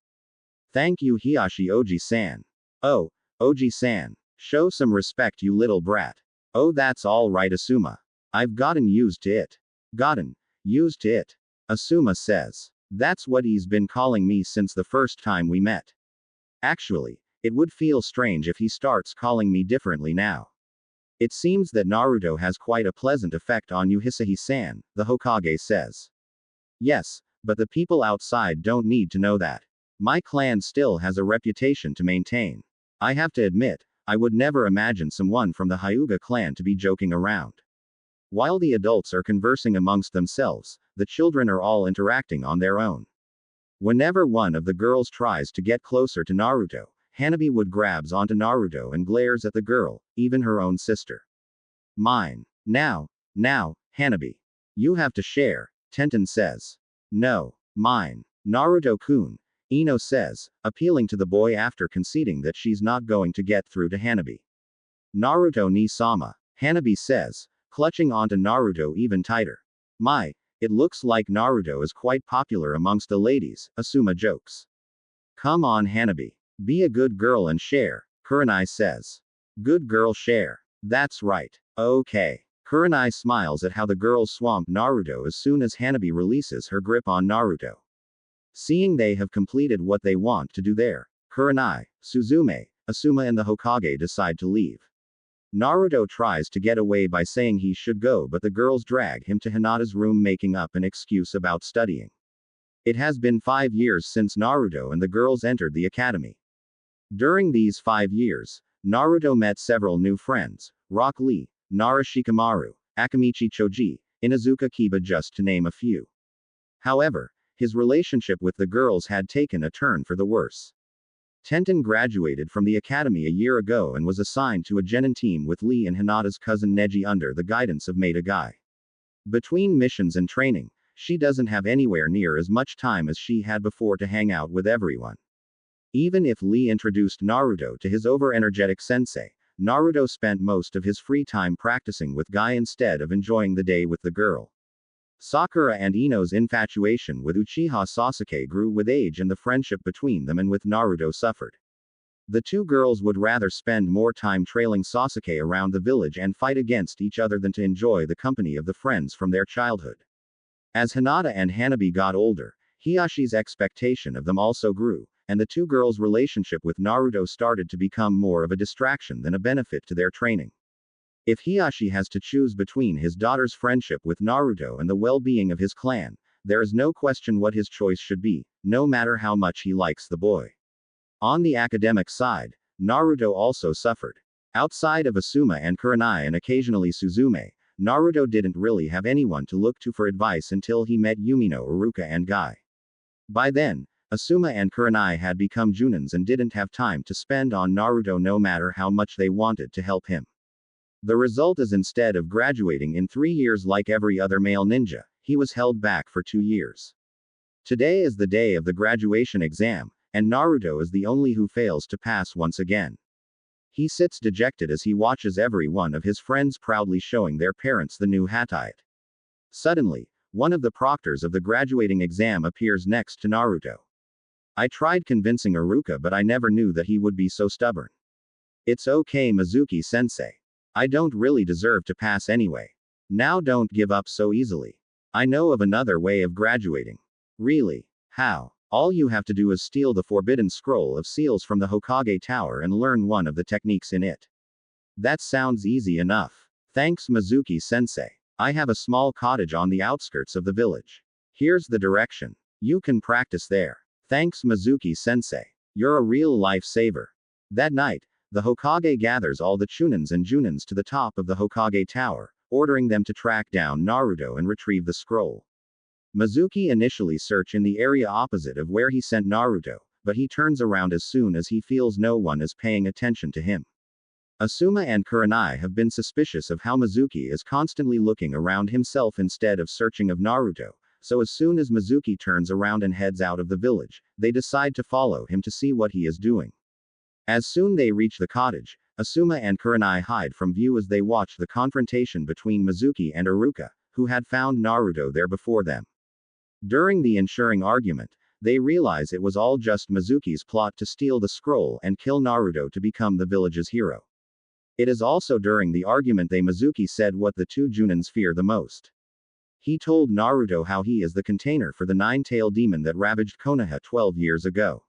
Thank you, Hiashi Oji-san. Oh, Oji-san. Show some respect, you little brat. Oh, that's all right, Asuma. I've gotten used to it. Gotten used to it, Asuma says. That's what he's been calling me since the first time we met. Actually, it would feel strange if he starts calling me differently now. It seems that Naruto has quite a pleasant effect on you, Hisagi-san, the Hokage says. Yes, but the people outside don't need to know that. My clan still has a reputation to maintain. I have to admit, I would never imagine someone from the Hyuga clan to be joking around. While the adults are conversing amongst themselves, the children are all interacting on their own. Whenever one of the girls tries to get closer to Naruto, Hanabi would grabs onto Naruto and glares at the girl, even her own sister. Mine. Now, Hanabi. You have to share, Tenten says. No, mine. Naruto-kun, Ino says, appealing to the boy after conceding that she's not going to get through to Hanabi. Naruto ni sama, Hanabi says, clutching onto Naruto even tighter. My, it looks like Naruto is quite popular amongst the ladies, Asuma jokes. Come on, Hanabi. Be a good girl and share, Kurenai says. Good girl share. That's right. Okay. Kurenai smiles at how the girls swamp Naruto as soon as Hanabi releases her grip on Naruto. Seeing they have completed what they want to do there, Kurenai, Suzume, Asuma and the Hokage decide to leave. Naruto tries to get away by saying he should go, but the girls drag him to Hinata's room, making up an excuse about studying. It has been 5 years since Naruto and the girls entered the academy. During these 5 years, Naruto met several new friends, Rock Lee, Nara Shikamaru, Akamichi Choji, Inuzuka Kiba, just to name a few. However, his relationship with the girls had taken a turn for the worse. Tenten graduated from the academy a year ago and was assigned to a Genin team with Lee and Hinata's cousin Neji under the guidance of Maida Guy. Between missions and training, she doesn't have anywhere near as much time as she had before to hang out with everyone. Even if Lee introduced Naruto to his over-energetic sensei, Naruto spent most of his free time practicing with Guy instead of enjoying the day with the girl. Sakura and Ino's infatuation with Uchiha Sasuke grew with age, and the friendship between them and with Naruto suffered. The two girls would rather spend more time trailing Sasuke around the village and fight against each other than to enjoy the company of the friends from their childhood. As Hinata and Hanabi got older, Hiyashi's expectation of them also grew, and the two girls' relationship with Naruto started to become more of a distraction than a benefit to their training. If Hiyashi has to choose between his daughter's friendship with Naruto and the well-being of his clan, there is no question what his choice should be, no matter how much he likes the boy. On the academic side, Naruto also suffered. Outside of Asuma and Kurenai and occasionally Suzume, Naruto didn't really have anyone to look to for advice until he met Yumino, Iruka and Guy. By then, Asuma and Kurenai had become Junins and didn't have time to spend on Naruto no matter how much they wanted to help him. The result is instead of graduating in 3 years like every other male ninja, he was held back for 2 years. Today is the day of the graduation exam, and Naruto is the only who fails to pass once again. He sits dejected as he watches every one of his friends proudly showing their parents the new hatite. Suddenly, one of the proctors of the graduating exam appears next to Naruto. I tried convincing Iruka, but I never knew that he would be so stubborn. It's okay, Mizuki-sensei. I don't really deserve to pass anyway. Now don't give up so easily. I know of another way of graduating. Really? How? All you have to do is steal the forbidden scroll of seals from the Hokage Tower and learn one of the techniques in it. That sounds easy enough. Thanks, Mizuki-sensei. I have a small cottage on the outskirts of the village. Here's the direction. You can practice there. Thanks, Mizuki-sensei. You're a real lifesaver. That night, the Hokage gathers all the Chunins and Junins to the top of the Hokage Tower, ordering them to track down Naruto and retrieve the scroll. Mizuki initially searches in the area opposite of where he sent Naruto, but he turns around as soon as he feels no one is paying attention to him. Asuma and Kurenai have been suspicious of how Mizuki is constantly looking around himself instead of searching of Naruto, so as soon as Mizuki turns around and heads out of the village, they decide to follow him to see what he is doing. As soon they reach the cottage, Asuma and Kurenai hide from view as they watch the confrontation between Mizuki and Iruka, who had found Naruto there before them. During the ensuing argument, they realize it was all just Mizuki's plot to steal the scroll and kill Naruto to become the village's hero. It is also during the argument that Mizuki said what the two Junins fear the most. He told Naruto how he is the container for the nine-tailed demon that ravaged Konoha 12 years ago.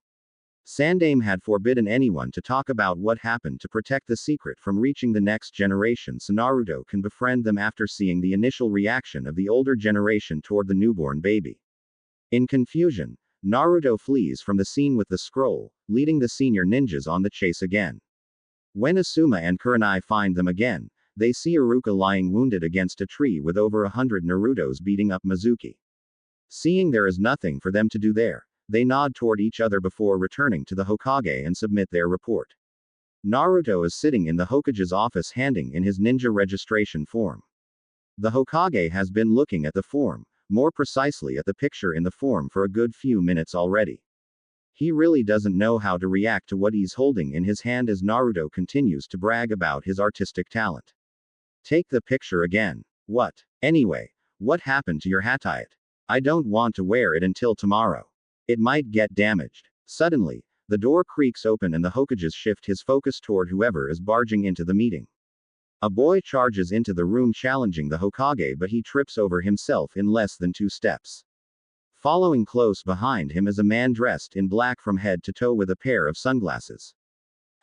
Sandaime had forbidden anyone to talk about what happened to protect the secret from reaching the next generation so Naruto can befriend them after seeing the initial reaction of the older generation toward the newborn baby. In confusion, Naruto flees from the scene with the scroll, leading the senior ninjas on the chase again. When Asuma and Kurenai find them again, they see Iruka lying wounded against a tree with over 100 Narutos beating up Mizuki. Seeing there is nothing for them to do there, they nod toward each other before returning to the Hokage and submit their report. Naruto is sitting in the Hokage's office handing in his ninja registration form. The Hokage has been looking at the form, more precisely at the picture in the form, for a good few minutes already. He really doesn't know how to react to what he's holding in his hand as Naruto continues to brag about his artistic talent. Take the picture again. What? Anyway, what happened to your hatite? I don't want to wear it until tomorrow. It might get damaged. Suddenly, the door creaks open and the Hokages shift his focus toward whoever is barging into the meeting. A boy charges into the room challenging the Hokage, but he trips over himself in less than 2 steps. Following close behind him is a man dressed in black from head to toe with a pair of sunglasses.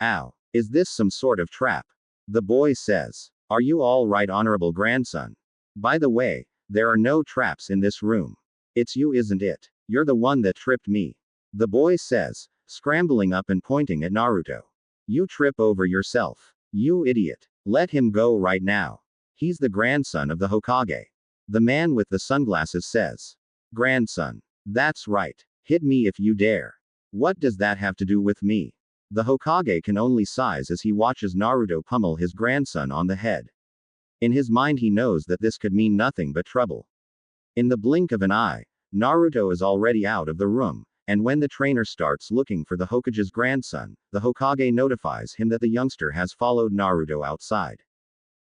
Ow. Is this some sort of trap? The boy says. Are you all right, honorable grandson? By the way, there are no traps in this room. It's you, isn't it? You're the one that tripped me. The boy says, scrambling up and pointing at Naruto. You trip over yourself. You idiot. Let him go right now. He's the grandson of the Hokage. The man with the sunglasses says. Grandson. That's right. Hit me if you dare. What does that have to do with me? The Hokage can only sighs as he watches Naruto pummel his grandson on the head. In his mind he knows that this could mean nothing but trouble. In the blink of an eye, Naruto is already out of the room, and when the trainer starts looking for the Hokage's grandson, the Hokage notifies him that the youngster has followed Naruto outside.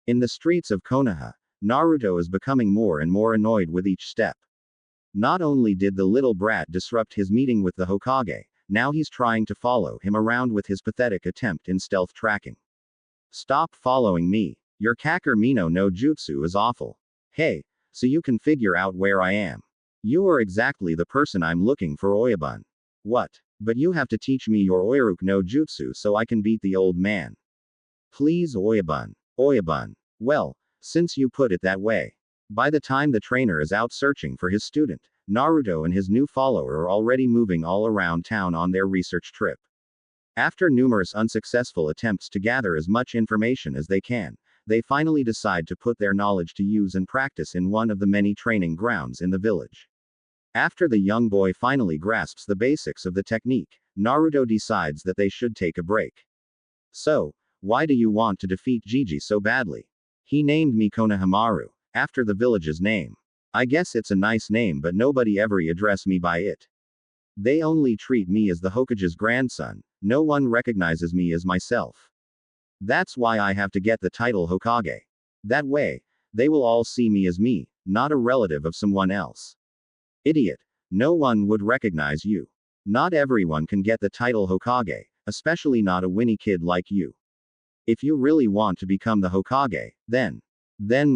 In the streets of Konoha, Naruto is becoming more and more annoyed with each step. Not only did the little brat disrupt his meeting with the Hokage, now he's trying to follow him around with his pathetic attempt in stealth tracking. Stop following me. Your Kakurmino no Jutsu is awful. Hey, so you can figure out where I am. You are exactly the person I'm looking for, Oyabun. What? But you have to teach me your Oiruku no Jutsu so I can beat the old man. Please, Oyabun. Oyabun. Well, since you put it that way. By the time the trainer is out searching for his student, Naruto and his new follower are already moving all around town on their research trip. After numerous unsuccessful attempts to gather as much information as they can, they finally decide to put their knowledge to use and practice in one of the many training grounds in the village. After the young boy finally grasps the basics of the technique, Naruto decides that they should take a break. So, why do you want to defeat Gigi so badly? He named me Konahamaru, after the village's name. I guess it's a nice name, but nobody ever address me by it. They only treat me as the Hokage's grandson, no one recognizes me as myself. That's why I have to get the title Hokage. That way, they will all see me as me, not a relative of someone else. Idiot. No one would recognize you. Not everyone can get the title Hokage, especially not a Winnie kid like you. If you really want to become the Hokage, then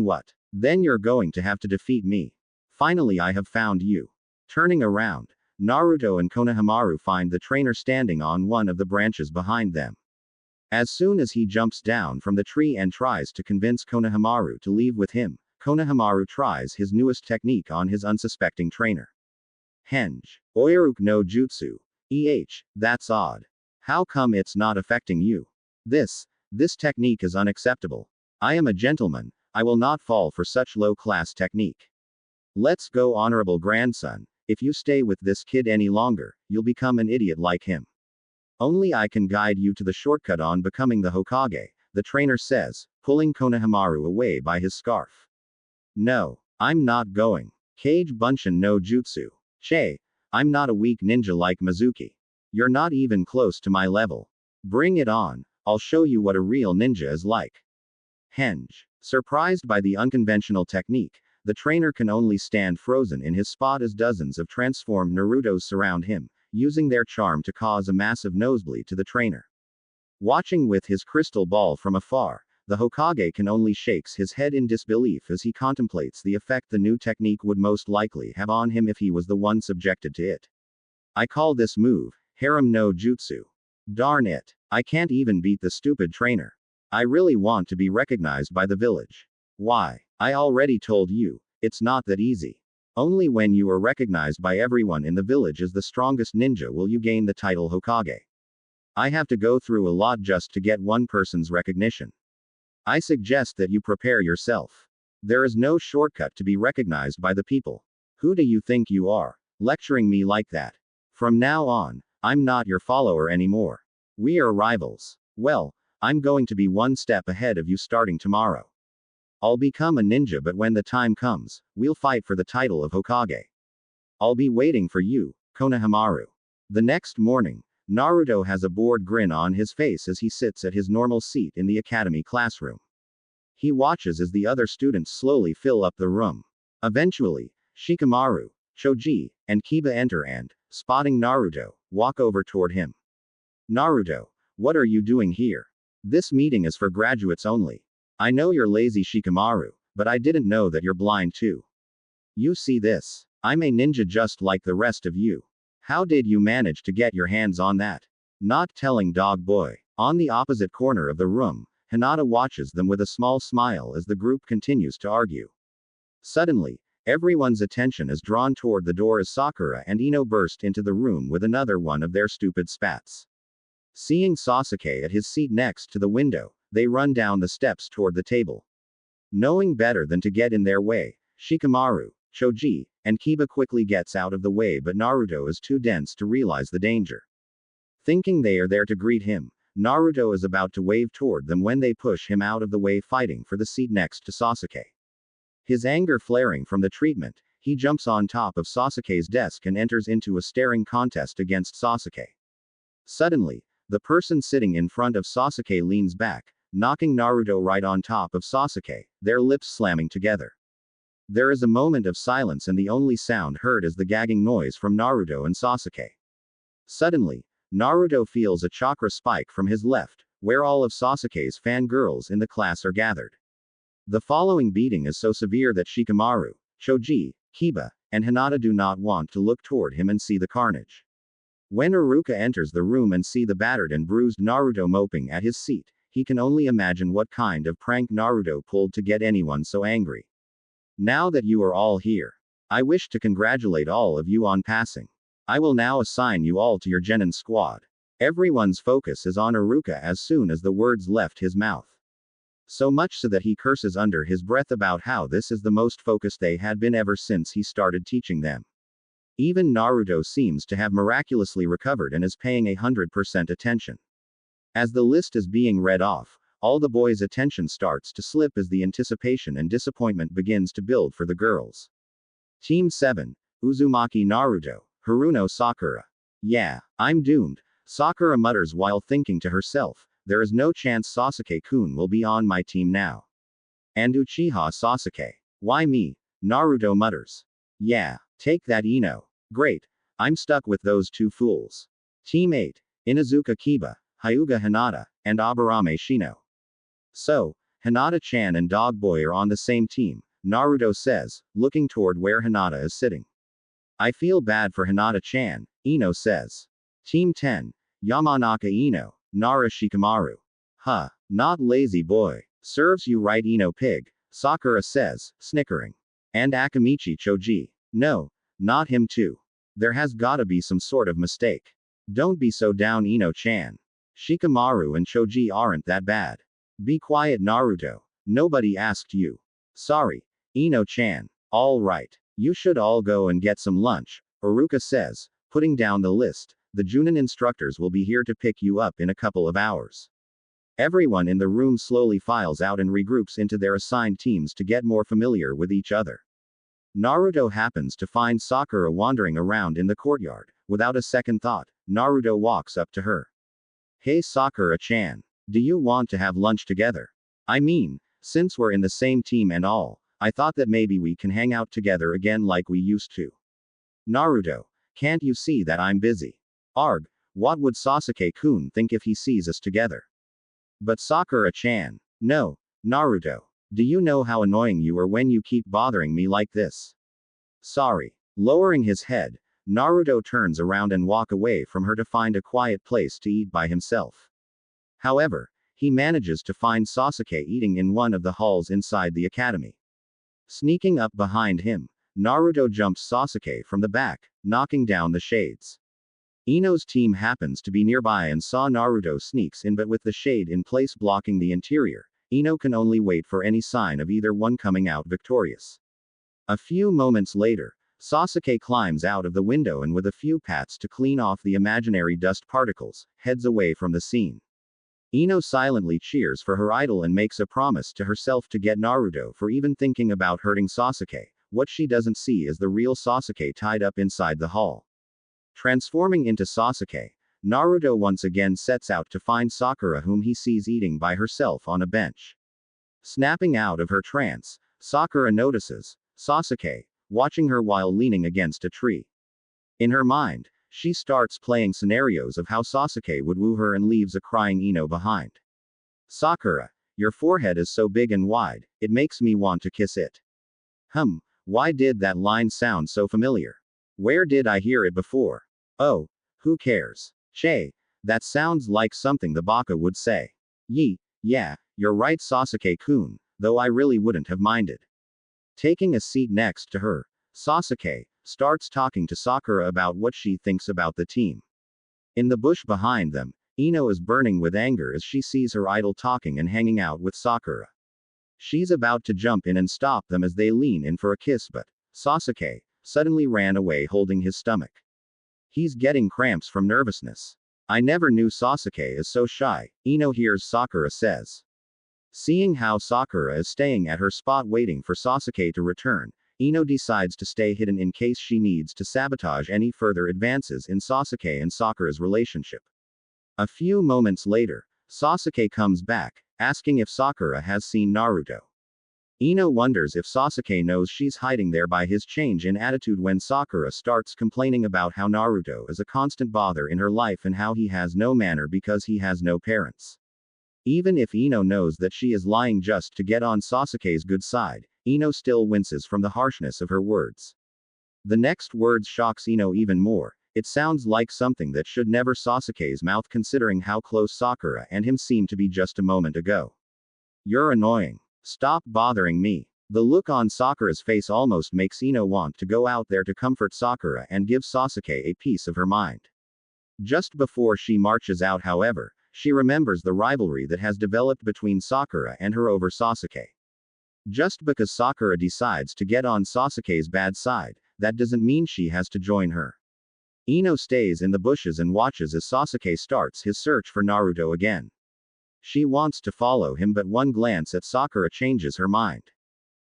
what? Then you're going to have to defeat me. Finally, I have found you. Turning around, Naruto and Konahamaru find the trainer standing on one of the branches behind them. As soon as he jumps down from the tree and tries to convince Konahamaru to leave with him, Konahamaru tries his newest technique on his unsuspecting trainer. Henge. Oiruku no Jutsu. That's odd. How come it's not affecting you? This technique is unacceptable. I am a gentleman, I will not fall for such low-class technique. Let's go, honorable grandson. If you stay with this kid any longer, you'll become an idiot like him. Only I can guide you to the shortcut on becoming the Hokage, the trainer says, pulling Konahamaru away by his scarf. No, I'm not going. Kage Bunshin no Jutsu. Che, I'm not a weak ninja like Mizuki. You're not even close to my level. Bring it on, I'll show you what a real ninja is like. Henge. Surprised by the unconventional technique, the trainer can only stand frozen in his spot as dozens of transformed Narutos surround him, using their charm to cause a massive nosebleed to the trainer. Watching with his crystal ball from afar, the Hokage can only shakes his head in disbelief as he contemplates the effect the new technique would most likely have on him if he was the one subjected to it. I call this move, Harem no Jutsu. Darn it. I can't even beat the stupid trainer. I really want to be recognized by the village. Why? I already told you, it's not that easy. Only when you are recognized by everyone in the village as the strongest ninja will you gain the title Hokage. I have to go through a lot just to get one person's recognition. I suggest that you prepare yourself. There is no shortcut to be recognized by the people. Who do you think you are, lecturing me like that? From now on, I'm not your follower anymore. We are rivals. Well, I'm going to be one step ahead of you starting tomorrow. I'll become a ninja, but when the time comes, we'll fight for the title of Hokage. I'll be waiting for you, Konahamaru. The next morning, Naruto has a bored grin on his face as he sits at his normal seat in the academy classroom. He watches as the other students slowly fill up the room. Eventually, Shikamaru, Choji, and Kiba enter and, spotting Naruto, walk over toward him. Naruto, what are you doing here? This meeting is for graduates only. I know you're lazy, Shikamaru, but I didn't know that you're blind too. You see this? I'm a ninja just like the rest of you. How did you manage to get your hands on that? Not telling, dog boy. On the opposite corner of the room, Hinata watches them with a small smile as the group continues to argue. Suddenly, everyone's attention is drawn toward the door as Sakura and Ino burst into the room with another one of their stupid spats. Seeing Sasuke at his seat next to the window, they run down the steps toward the table. Knowing better than to get in their way, Shikamaru, Choji, and Kiba quickly gets out of the way, but Naruto is too dense to realize the danger. Thinking they are there to greet him, Naruto is about to wave toward them when they push him out of the way, fighting for the seat next to Sasuke. His anger flaring from the treatment, he jumps on top of Sasuke's desk and enters into a staring contest against Sasuke. Suddenly, the person sitting in front of Sasuke leans back, knocking Naruto right on top of Sasuke, their lips slamming together. There is a moment of silence and the only sound heard is the gagging noise from Naruto and Sasuke. Suddenly, Naruto feels a chakra spike from his left, where all of Sasuke's fangirls in the class are gathered. The following beating is so severe that Shikamaru, Choji, Kiba, and Hinata do not want to look toward him and see the carnage. When Iruka enters the room and see the battered and bruised Naruto moping at his seat, he can only imagine what kind of prank Naruto pulled to get anyone so angry. Now that you are all here, I wish to congratulate all of you on passing. I will now assign you all to your Genin squad. Everyone's focus is on Iruka as soon as the words left his mouth. So much so that he curses under his breath about how this is the most focused they had been ever since he started teaching them. Even Naruto seems to have miraculously recovered and is paying 100% attention. As the list is being read off, all the boys' attention starts to slip as the anticipation and disappointment begins to build for the girls. Team 7, Uzumaki Naruto, Haruno Sakura. Yeah, I'm doomed, Sakura mutters while thinking to herself, there is no chance Sasuke-kun will be on my team now. And Uchiha Sasuke. Why me? Naruto mutters. Yeah, take that Ino. Great, I'm stuck with those two fools. Team 8, Inuzuka Kiba, Hyuga Hinata, and Aburame Shino. So, Hinata-chan and Dog Boy are on the same team, Naruto says, looking toward where Hinata is sitting. I feel bad for Hinata-chan, Ino says. Team 10, Yamanaka Ino, Nara Shikamaru. Huh, not lazy boy. Serves you right Ino pig, Sakura says, snickering. And Akamichi Choji. No, not him too. There has gotta be some sort of mistake. Don't be so down Ino-chan. Shikamaru and Choji aren't that bad. Be quiet Naruto. Nobody asked you. Sorry. Ino-chan. All right. You should all go and get some lunch, Iruka says, putting down the list. The Junin instructors will be here to pick you up in a couple of hours. Everyone in the room slowly files out and regroups into their assigned teams to get more familiar with each other. Naruto happens to find Sakura wandering around in the courtyard. Without a second thought, Naruto walks up to her. Hey Sakura-chan. Do you want to have lunch together? I mean, since we're in the same team and all, I thought that maybe we can hang out together again like we used to. Naruto, can't you see that I'm busy? Arg, what would Sasuke-kun think if he sees us together? But Sakura-chan. No, Naruto. Do you know how annoying you are when you keep bothering me like this? Sorry. Lowering his head, Naruto turns around and walks away from her to find a quiet place to eat by himself. However, he manages to find Sasuke eating in one of the halls inside the academy. Sneaking up behind him, Naruto jumps Sasuke from the back, knocking down the shades. Ino's team happens to be nearby and saw Naruto sneaks in, but with the shade in place blocking the interior, Ino can only wait for any sign of either one coming out victorious. A few moments later, Sasuke climbs out of the window and with a few pats to clean off the imaginary dust particles, heads away from the scene. Ino silently cheers for her idol and makes a promise to herself to get Naruto for even thinking about hurting Sasuke. What she doesn't see is the real Sasuke tied up inside the hall. Transforming into Sasuke, Naruto once again sets out to find Sakura, whom he sees eating by herself on a bench. Snapping out of her trance, Sakura notices Sasuke watching her while leaning against a tree. In her mind, she starts playing scenarios of how Sasuke would woo her and leaves a crying Ino behind. Sakura, your forehead is so big and wide, it makes me want to kiss it. Why did that line sound so familiar? Where did I hear it before? Oh, who cares? Che, that sounds like something the Baka would say. Yeah, you're right Sasuke-kun, though I really wouldn't have minded. Taking a seat next to her, Sasuke starts talking to Sakura about what she thinks about the team. In the bush behind them, Ino is burning with anger as she sees her idol talking and hanging out with Sakura. She's about to jump in and stop them as they lean in for a kiss, but Sasuke suddenly ran away holding his stomach. He's getting cramps from nervousness. I never knew Sasuke is so shy, Ino hears Sakura says. Seeing how Sakura is staying at her spot waiting for Sasuke to return, Ino decides to stay hidden in case she needs to sabotage any further advances in Sasuke and Sakura's relationship. A few moments later, Sasuke comes back, asking if Sakura has seen Naruto. Ino wonders if Sasuke knows she's hiding there by his change in attitude when Sakura starts complaining about how Naruto is a constant bother in her life and how he has no manner because he has no parents. Even if Ino knows that she is lying just to get on Sasuke's good side, Ino still winces from the harshness of her words. The next words shocks Ino even more. It sounds like something that should never Sasuke's mouth considering how close Sakura and him seemed to be just a moment ago. You're annoying. Stop bothering me. The look on Sakura's face almost makes Ino want to go out there to comfort Sakura and give Sasuke a piece of her mind. Just before she marches out, however, she remembers the rivalry that has developed between Sakura and her over Sasuke. Just because Sakura decides to get on Sasuke's bad side, that doesn't mean she has to join her. Ino stays in the bushes and watches as Sasuke starts his search for Naruto again. She wants to follow him, but one glance at Sakura changes her mind.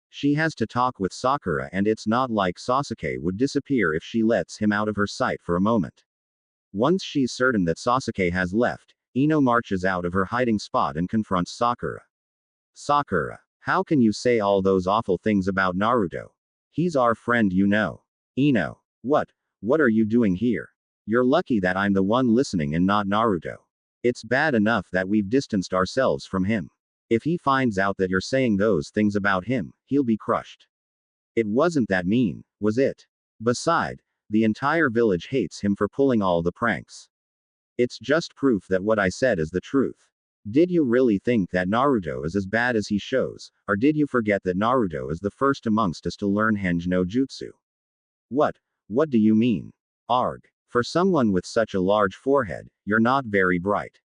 She has to talk with Sakura, and it's not like Sasuke would disappear if she lets him out of her sight for a moment. Once she's certain that Sasuke has left, Ino marches out of her hiding spot and confronts Sakura. Sakura, how can you say all those awful things about Naruto? He's our friend, you know. Ino, what are you doing here? You're lucky that I'm the one listening and not Naruto. It's bad enough that we've distanced ourselves from him. If he finds out that you're saying those things about him, he'll be crushed. It wasn't that mean, was it? Beside, the entire village hates him for pulling all the pranks. It's just proof that what I said is the truth. Did you really think that Naruto is as bad as he shows, or did you forget that Naruto is the first amongst us to learn Henge no Jutsu? What do you mean? Arg. For someone with such a large forehead, you're not very bright.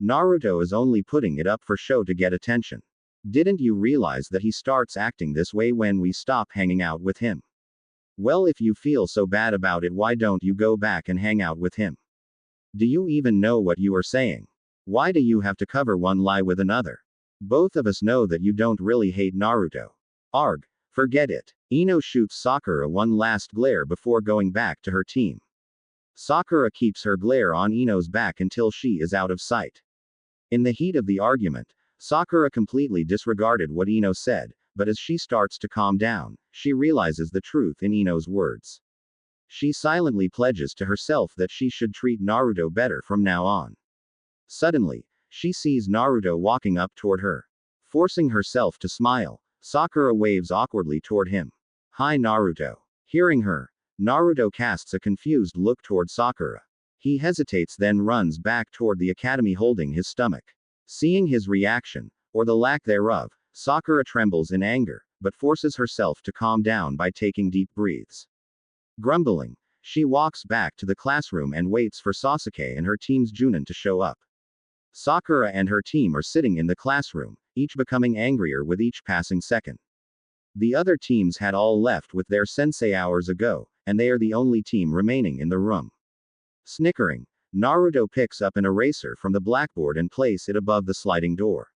Naruto is only putting it up for show to get attention. Didn't you realize that he starts acting this way when we stop hanging out with him? Well, if you feel so bad about it, why don't you go back and hang out with him? Do you even know what you are saying? Why do you have to cover one lie with another? Both of us know that you don't really hate Naruto. Arg. Forget it. Ino shoots Sakura one last glare before going back to her team. Sakura keeps her glare on Ino's back until she is out of sight. In the heat of the argument, Sakura completely disregarded what Ino said, but as she starts to calm down, she realizes the truth in Ino's words. She silently pledges to herself that she should treat Naruto better from now on. Suddenly, she sees Naruto walking up toward her. Forcing herself to smile, Sakura waves awkwardly toward him. Hi Naruto. Hearing her, Naruto casts a confused look toward Sakura. He hesitates, then runs back toward the academy holding his stomach. Seeing his reaction, or the lack thereof, Sakura trembles in anger, but forces herself to calm down by taking deep breaths. Grumbling, she walks back to the classroom and waits for Sasuke and her team's Junin to show up. Sakura and her team are sitting in the classroom, each becoming angrier with each passing second. The other teams had all left with their sensei hours ago, and they are the only team remaining in the room. Snickering, Naruto picks up an eraser from the blackboard and places it above the sliding door.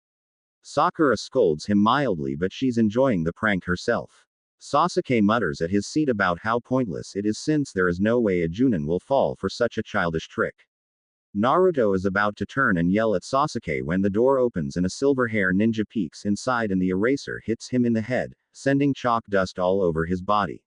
Sakura scolds him mildly, but she's enjoying the prank herself. Sasuke mutters at his seat about how pointless it is since there is no way a Junin will fall for such a childish trick. Naruto is about to turn and yell at Sasuke when the door opens and a silver-hair ninja peeks inside and the eraser hits him in the head, sending chalk dust all over his body.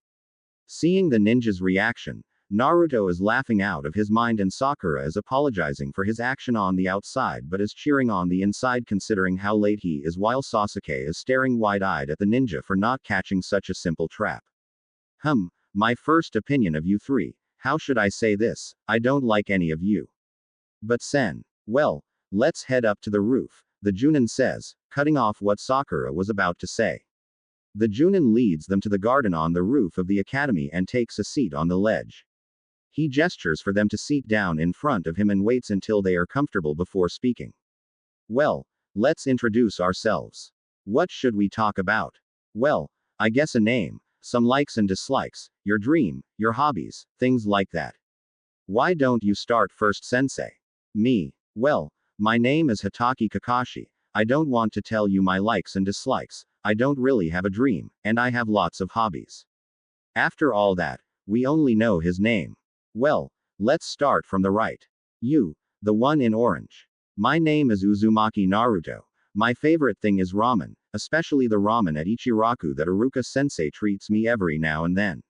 Seeing the ninja's reaction, Naruto is laughing out of his mind and Sakura is apologizing for his action on the outside but is cheering on the inside considering how late he is while Sasuke is staring wide-eyed at the ninja for not catching such a simple trap. My first opinion of you three, how should I say this, I don't like any of you. But Sen. Well, let's head up to the roof, the Junin says, cutting off what Sakura was about to say. The Junin leads them to the garden on the roof of the academy and takes a seat on the ledge. He gestures for them to sit down in front of him and waits until they are comfortable before speaking. Well, let's introduce ourselves. What should we talk about? Well, I guess a name, some likes and dislikes, your dream, your hobbies, things like that. Why don't you start first, sensei? Me. Well, my name is Hitaki Kakashi. I don't want to tell you my likes and dislikes. I don't really have a dream, and I have lots of hobbies. After all that, we only know his name. Well, let's start from the right. You, the one in orange. My name is Uzumaki Naruto. My favorite thing is ramen, especially the ramen at Ichiraku that Iruka-sensei treats me every now and then.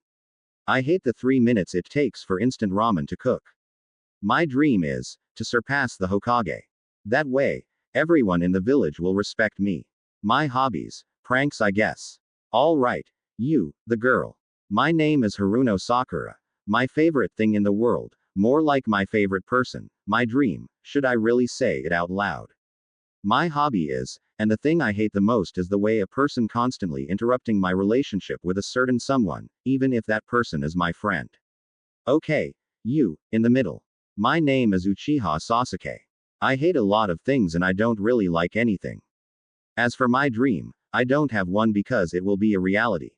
I hate the 3 minutes it takes for instant ramen to cook. My dream is to surpass the Hokage. That way, everyone in the village will respect me. My hobbies, pranks I guess. All right, you, the girl. My name is Haruno Sakura. My favorite thing in the world. More like my favorite person. My dream. Should I really say it out loud? My hobby is, and the thing I hate the most is the way a person constantly interrupting my relationship with a certain someone, even if that person is my friend. Okay. You, in the middle. My name is Uchiha Sasuke. I hate a lot of things and I don't really like anything. As for my dream, I don't have one because it will be a reality.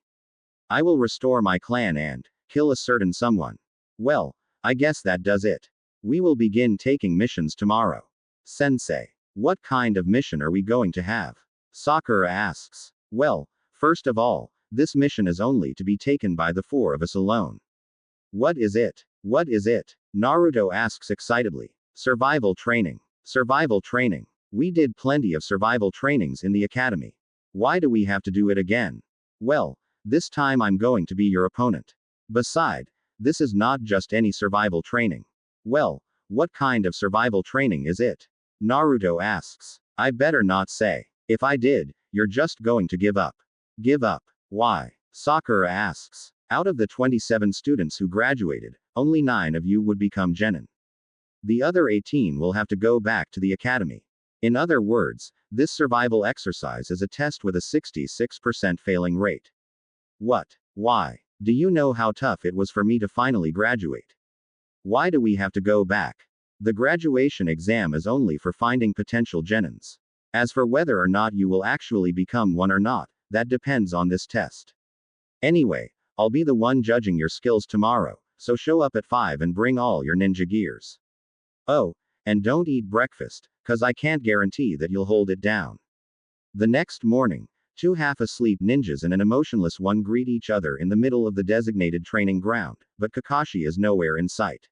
I will restore my clan and kill a certain someone. Well, I guess that does it. We will begin taking missions tomorrow. Sensei, what kind of mission are we going to have? Sakura asks. Well, first of all, this mission is only to be taken by the four of us alone. What is it? What is it? Naruto asks excitedly. Survival training. Survival training. We did plenty of survival trainings in the academy. Why do we have to do it again? Well, this time I'm going to be your opponent. Beside, this is not just any survival training. Well, what kind of survival training is it? Naruto asks. I better not say. If I did, you're just going to give up. Give up. Why? Sakura asks. Out of the 27 students who graduated, only 9 of you would become Genin. The other 18 will have to go back to the academy. In other words, this survival exercise is a test with a 66% failing rate. What? Why? Do you know how tough it was for me to finally graduate? Why do we have to go back? The graduation exam is only for finding potential Genins. As for whether or not you will actually become one or not, that depends on this test. Anyway, I'll be the one judging your skills tomorrow, so show up at 5 and bring all your ninja gears. Oh, and don't eat breakfast, cause I can't guarantee that you'll hold it down. The next morning, 2 half-asleep ninjas and an emotionless one greet each other in the middle of the designated training ground, but Kakashi is nowhere in sight.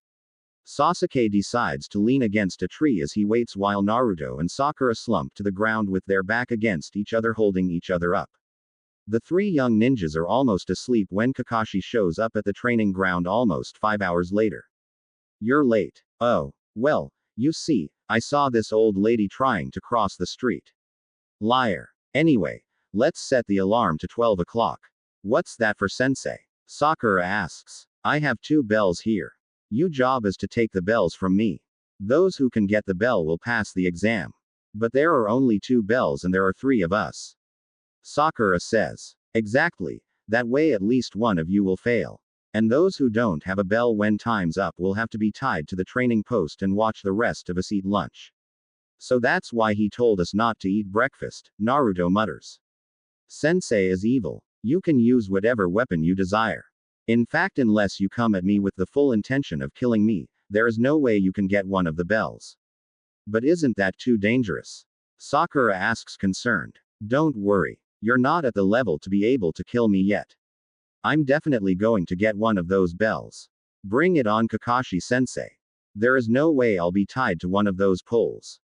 Sasuke decides to lean against a tree as he waits while Naruto and Sakura slump to the ground with their back against each other holding each other up. The 3 young ninjas are almost asleep when Kakashi shows up at the training ground almost 5 hours later. You're late. Oh, well, you see, I saw this old lady trying to cross the street. Liar. Anyway, let's set the alarm to 12 o'clock. What's that for, sensei? Sakura asks. I have 2 bells here. Your job is to take the bells from me. Those who can get the bell will pass the exam. But there are only 2 bells and there are 3 of us. Sakura says. Exactly, that way at least one of you will fail. And those who don't have a bell when time's up will have to be tied to the training post and watch the rest of us eat lunch. So that's why he told us not to eat breakfast, Naruto mutters. Sensei is evil. You can use whatever weapon you desire. In fact, unless you come at me with the full intention of killing me, there is no way you can get one of the bells. But isn't that too dangerous? Sakura asks concerned. Don't worry. You're not at the level to be able to kill me yet. I'm definitely going to get one of those bells. Bring it on, Kakashi-sensei. There is no way I'll be tied to one of those poles.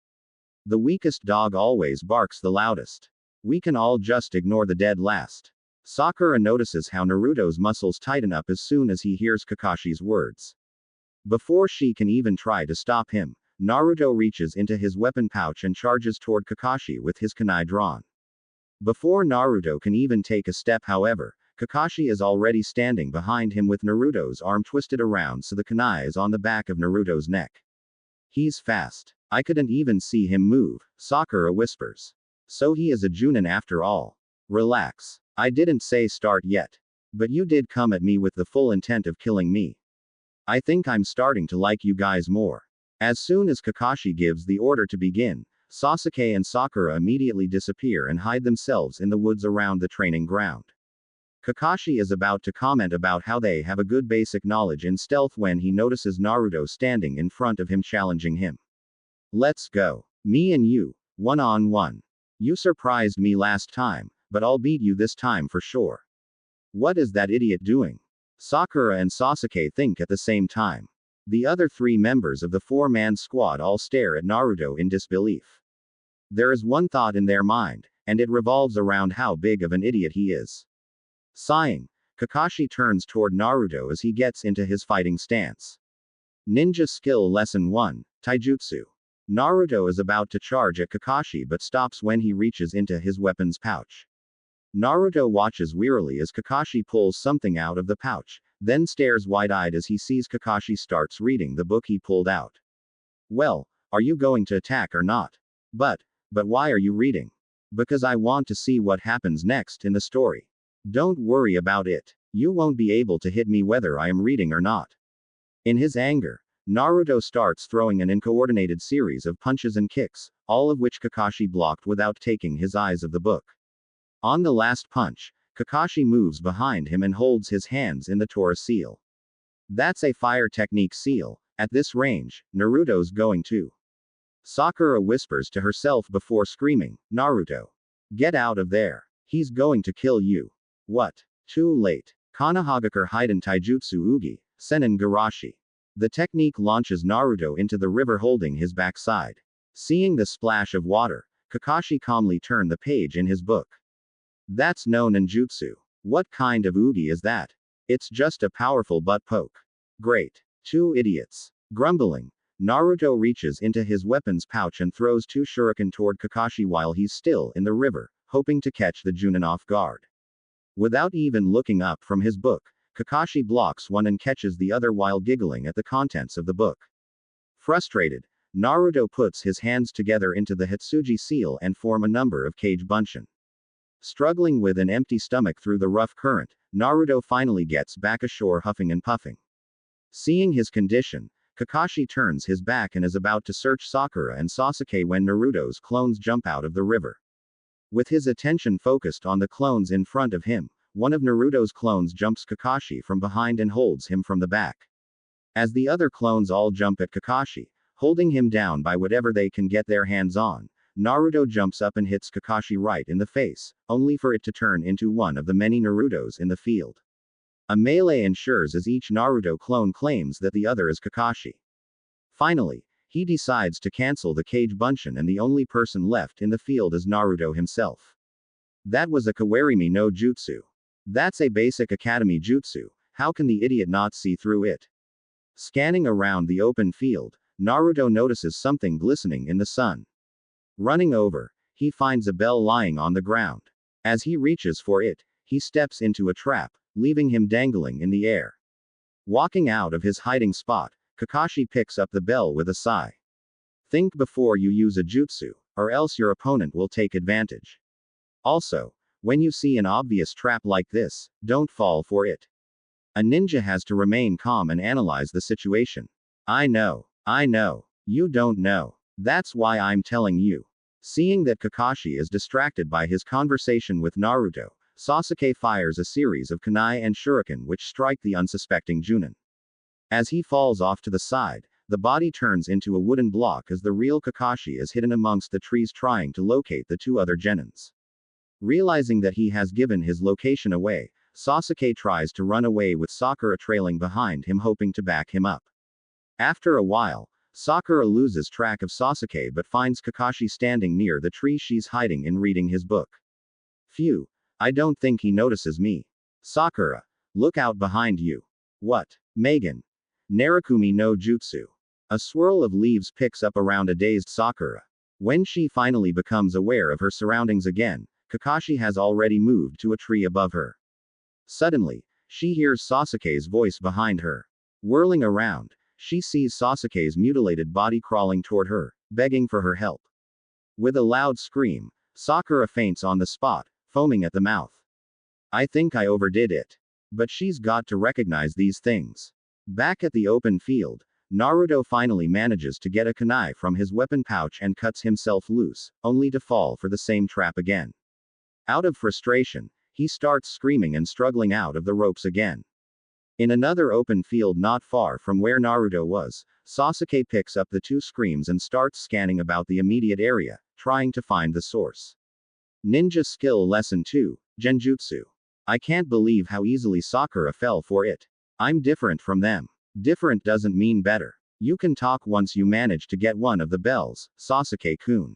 The weakest dog always barks the loudest. We can all just ignore the dead last. Sakura notices how Naruto's muscles tighten up as soon as he hears Kakashi's words. Before she can even try to stop him, Naruto reaches into his weapon pouch and charges toward Kakashi with his kunai drawn. Before Naruto can even take a step, however, Kakashi is already standing behind him with Naruto's arm twisted around so the kunai is on the back of Naruto's neck. He's fast. I couldn't even see him move, Sakura whispers. So he is a Junin after all. Relax. I didn't say start yet. But you did come at me with the full intent of killing me. I think I'm starting to like you guys more. As soon as Kakashi gives the order to begin, Sasuke and Sakura immediately disappear and hide themselves in the woods around the training ground. Kakashi is about to comment about how they have a good basic knowledge in stealth when he notices Naruto standing in front of him challenging him. Let's go. Me and you, one-on-one. You surprised me last time, but I'll beat you this time for sure. What is that idiot doing? Sakura and Sasuke think at the same time. The other 3 members of the 4-man squad all stare at Naruto in disbelief. There is one thought in their mind, and it revolves around how big of an idiot he is. Sighing, Kakashi turns toward Naruto as he gets into his fighting stance. Ninja Skill Lesson 1, Taijutsu. Naruto is about to charge at Kakashi but stops when he reaches into his weapons pouch. Naruto watches wearily as Kakashi pulls something out of the pouch, then stares wide-eyed as he sees Kakashi starts reading the book he pulled out. Well, are you going to attack or not? But why are you reading? Because I want to see what happens next in the story. Don't worry about it. You won't be able to hit me whether I am reading or not. In his anger, Naruto starts throwing an uncoordinated series of punches and kicks, all of which Kakashi blocked without taking his eyes off the book. On the last punch, Kakashi moves behind him and holds his hands in the Tora seal. That's a fire technique seal. At this range, Naruto's going to. Sakura whispers to herself before screaming, Naruto. Get out of there. He's going to kill you. What? Too late. Konohamaru Hiden Taijutsu Ugi, Senin Garashi. The technique launches Naruto into the river holding his backside. Seeing the splash of water, Kakashi calmly turned the page in his book. That's no ninjutsu. What kind of Ugi is that? It's just a powerful butt poke. Great. Two idiots. Grumbling, Naruto reaches into his weapons pouch and throws two shuriken toward Kakashi while he's still in the river, hoping to catch the Junin off guard. Without even looking up from his book, Kakashi blocks one and catches the other while giggling at the contents of the book. Frustrated, Naruto puts his hands together into the Hitsuji seal and form a number of Kage Bunshin. Struggling with an empty stomach through the rough current, Naruto finally gets back ashore huffing and puffing. Seeing his condition, Kakashi turns his back and is about to search Sakura and Sasuke when Naruto's clones jump out of the river. With his attention focused on the clones in front of him, one of Naruto's clones jumps Kakashi from behind and holds him from the back. As the other clones all jump at Kakashi, holding him down by whatever they can get their hands on, Naruto jumps up and hits Kakashi right in the face, only for it to turn into one of the many Narutos in the field. A melee ensures as each Naruto clone claims that the other is Kakashi. Finally, he decides to cancel the Kage Bunshin and the only person left in the field is Naruto himself. That was a Kawarimi no Jutsu. That's a basic academy jutsu, how can the idiot not see through it? Scanning around the open field, Naruto notices something glistening in the sun. Running over, he finds a bell lying on the ground. As he reaches for it, he steps into a trap, leaving him dangling in the air. Walking out of his hiding spot, Kakashi picks up the bell with a sigh. Think before you use a jutsu, or else your opponent will take advantage. Also, when you see an obvious trap like this, don't fall for it. A ninja has to remain calm and analyze the situation. I know, you don't know. That's why I'm telling you. Seeing that Kakashi is distracted by his conversation with Naruto, Sasuke fires a series of kunai and shuriken which strike the unsuspecting Junin. As he falls off to the side, the body turns into a wooden block as the real Kakashi is hidden amongst the trees trying to locate the two other Genins. Realizing that he has given his location away, Sasuke tries to run away with Sakura trailing behind him hoping to back him up. After a while, Sakura loses track of Sasuke but finds Kakashi standing near the tree she's hiding in reading his book. Phew, I don't think he notices me. Sakura, look out behind you. What? Megan. Narakumi no Jutsu. A swirl of leaves picks up around a dazed Sakura. When she finally becomes aware of her surroundings again, Kakashi has already moved to a tree above her. Suddenly, she hears Sasuke's voice behind her. Whirling around, she sees Sasuke's mutilated body crawling toward her, begging for her help. With a loud scream, Sakura faints on the spot, foaming at the mouth. I think I overdid it. But she's got to recognize these things. Back at the open field, Naruto finally manages to get a kunai from his weapon pouch and cuts himself loose, only to fall for the same trap again. Out of frustration, he starts screaming and struggling out of the ropes again. In another open field not far from where Naruto was, Sasuke picks up the two screams and starts scanning about the immediate area, trying to find the source. Ninja Skill Lesson 2, Genjutsu. I can't believe how easily Sakura fell for it. I'm different from them. Different doesn't mean better. You can talk once you manage to get one of the bells, Sasuke-kun.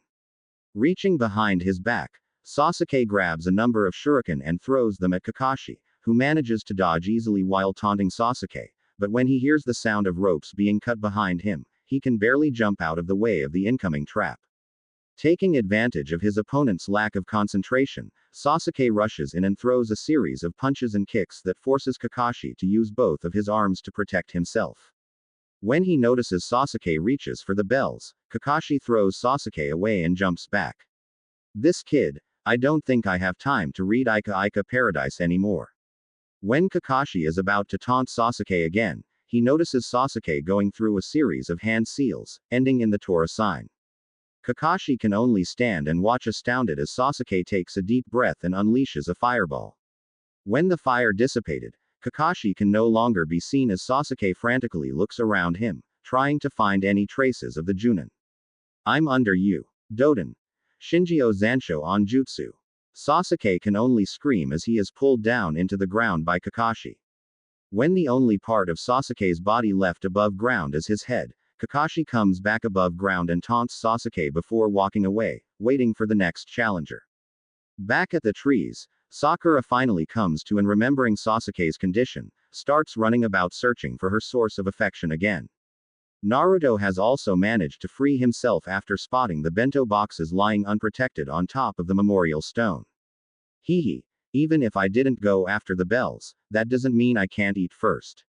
Reaching behind his back, Sasuke grabs a number of shuriken and throws them at Kakashi, who manages to dodge easily while taunting Sasuke, but when he hears the sound of ropes being cut behind him, he can barely jump out of the way of the incoming trap. Taking advantage of his opponent's lack of concentration, Sasuke rushes in and throws a series of punches and kicks that forces Kakashi to use both of his arms to protect himself. When he notices Sasuke reaches for the bells, Kakashi throws Sasuke away and jumps back. This kid, I don't think I have time to read Ika Ika Paradise anymore. When Kakashi is about to taunt Sasuke again, he notices Sasuke going through a series of hand seals, ending in the Tora sign. Kakashi can only stand and watch astounded as Sasuke takes a deep breath and unleashes a fireball. When the fire dissipated, Kakashi can no longer be seen as Sasuke frantically looks around him, trying to find any traces of the Junin. I'm under you. Doden. Shinjio Zansho on Jutsu. Sasuke can only scream as he is pulled down into the ground by Kakashi. When the only part of Sasuke's body left above ground is his head, Kakashi comes back above ground and taunts Sasuke before walking away, waiting for the next challenger. Back at the trees, Sakura finally comes to and remembering Sasuke's condition, starts running about searching for her source of affection again. Naruto has also managed to free himself after spotting the bento boxes lying unprotected on top of the memorial stone. Hehe, even if I didn't go after the bells, that doesn't mean I can't eat first.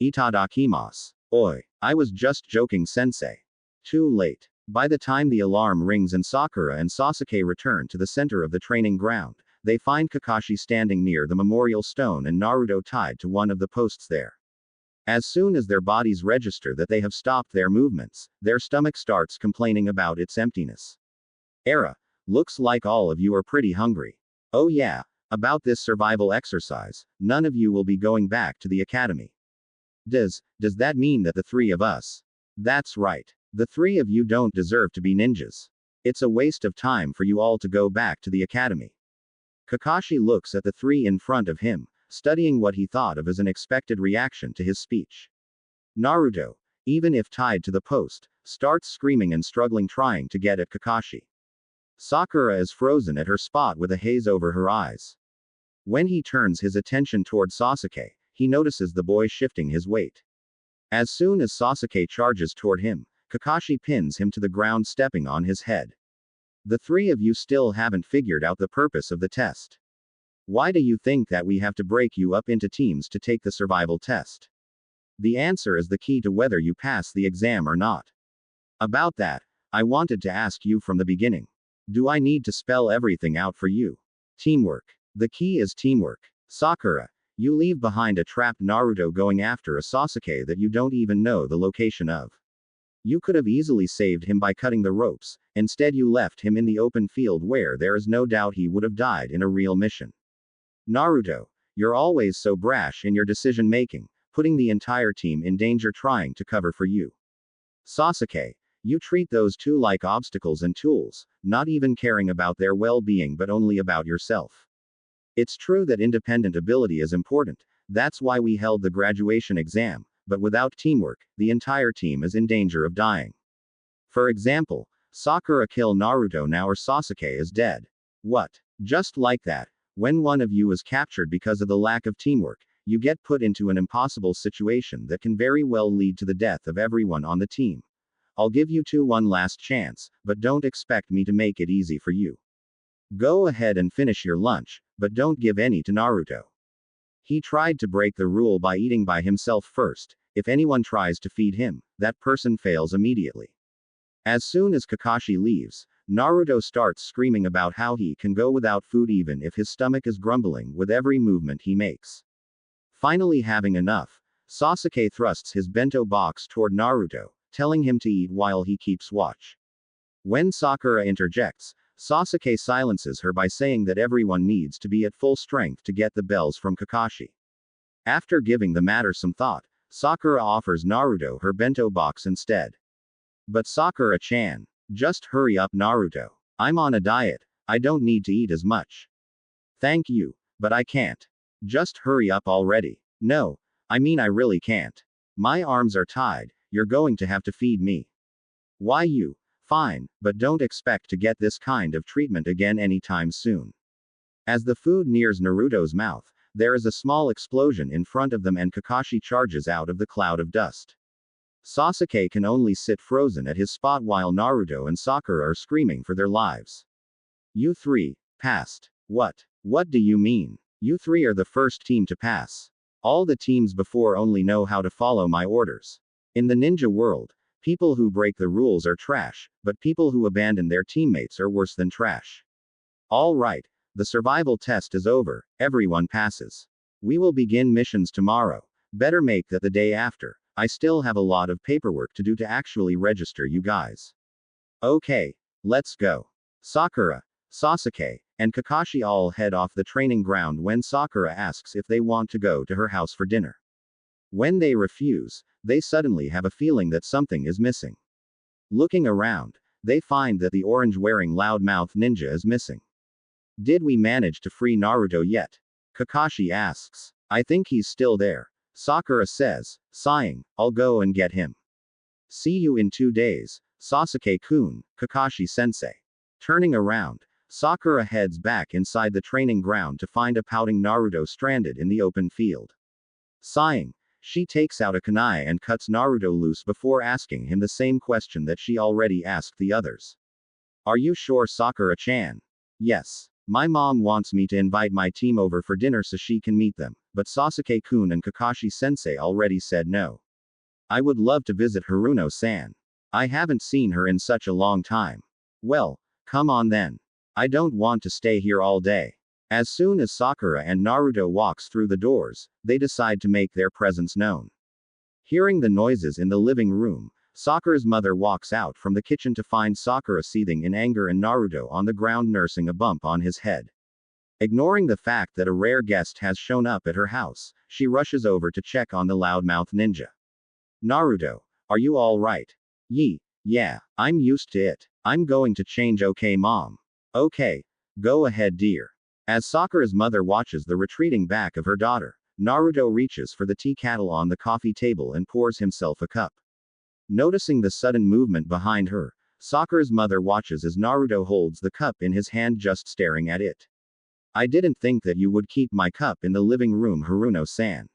Itadakimasu. Oi, I was just joking sensei. Too late. By the time the alarm rings and Sakura and Sasuke return to the center of the training ground, they find Kakashi standing near the memorial stone and Naruto tied to one of the posts there. As soon as their bodies register that they have stopped their movements, their stomach starts complaining about its emptiness. Looks like all of you are pretty hungry. Oh yeah, about this survival exercise, none of you will be going back to the academy. Does that mean that the three of us? That's right. The three of you don't deserve to be ninjas. It's a waste of time for you all to go back to the academy. Kakashi looks at the three in front of him, studying what he thought of as an expected reaction to his speech. Naruto, even if tied to the post, starts screaming and struggling trying to get at Kakashi. Sakura is frozen at her spot with a haze over her eyes. When he turns his attention toward Sasuke, he notices the boy shifting his weight. As soon as Sasuke charges toward him, Kakashi pins him to the ground stepping on his head. The three of you still haven't figured out the purpose of the test. Why do you think that we have to break you up into teams to take the survival test? The answer is the key to whether you pass the exam or not. About that, I wanted to ask you from the beginning. Do I need to spell everything out for you? Teamwork. The key is teamwork. Sakura, you leave behind a trapped Naruto going after a Sasuke that you don't even know the location of. You could have easily saved him by cutting the ropes, instead you left him in the open field where there is no doubt he would have died in a real mission. Naruto, you're always so brash in your decision making, putting the entire team in danger trying to cover for you. Sasuke, you treat those two like obstacles and tools, not even caring about their well-being but only about yourself. It's true that independent ability is important, that's why we held the graduation exam, but without teamwork, the entire team is in danger of dying. For example, Sakura kill Naruto now or Sasuke is dead. What? Just like that, when one of you is captured because of the lack of teamwork, you get put into an impossible situation that can very well lead to the death of everyone on the team. I'll give you two one last chance, but don't expect me to make it easy for you. Go ahead and finish your lunch, but don't give any to Naruto. He tried to break the rule by eating by himself first. If anyone tries to feed him, that person fails immediately. As soon as Kakashi leaves, Naruto starts screaming about how he can go without food even if his stomach is grumbling with every movement he makes. Finally having enough, Sasuke thrusts his bento box toward Naruto, telling him to eat while he keeps watch. When Sakura interjects, Sasuke silences her by saying that everyone needs to be at full strength to get the bells from Kakashi. After giving the matter some thought, Sakura offers Naruto her bento box instead. But Sakura-chan, just hurry up Naruto. I'm on a diet, I don't need to eat as much. Thank you, but I can't. Just hurry up already. No, I mean I really can't. My arms are tied, you're going to have to feed me. Why you? Fine, but don't expect to get this kind of treatment again anytime soon. As the food nears Naruto's mouth, there is a small explosion in front of them and Kakashi charges out of the cloud of dust. Sasuke can only sit frozen at his spot while Naruto and Sakura are screaming for their lives. You three, passed. What? What do you mean? You three are the first team to pass. All the teams before only know how to follow my orders. In the ninja world, people who break the rules are trash, but people who abandon their teammates are worse than trash. All right, the survival test is over, everyone passes. We will begin missions tomorrow. Better make that the day after. I still have a lot of paperwork to do to actually register you guys. Okay, let's go. Sakura, Sasuke, and Kakashi all head off the training ground when Sakura asks if they want to go to her house for dinner. When they refuse, they suddenly have a feeling that something is missing. Looking around, they find that the orange-wearing loudmouth ninja is missing. Did we manage to free Naruto yet? Kakashi asks. I think he's still there. Sakura says, sighing, I'll go and get him. See you in 2 days, Sasuke-kun, Kakashi-sensei. Turning around, Sakura heads back inside the training ground to find a pouting Naruto stranded in the open field. Sighing, she takes out a kunai and cuts Naruto loose before asking him the same question that she already asked the others. Are you sure, Sakura-chan? Yes. My mom wants me to invite my team over for dinner so she can meet them, but Sasuke-kun and Kakashi-sensei already said no. I would love to visit Haruno-san. I haven't seen her in such a long time. Well, come on then. I don't want to stay here all day. As soon as Sakura and Naruto walks through the doors, they decide to make their presence known. Hearing the noises in the living room, Sakura's mother walks out from the kitchen to find Sakura seething in anger and Naruto on the ground nursing a bump on his head. Ignoring the fact that a rare guest has shown up at her house, she rushes over to check on the loudmouth ninja. Naruto, are you all right? Yeah, I'm used to it. I'm going to change, okay mom. Okay, go ahead dear. As Sakura's mother watches the retreating back of her daughter, Naruto reaches for the tea kettle on the coffee table and pours himself a cup. Noticing the sudden movement behind her, Sakura's mother watches as Naruto holds the cup in his hand, just staring at it. I didn't think that you would keep my cup in the living room, Haruno-san.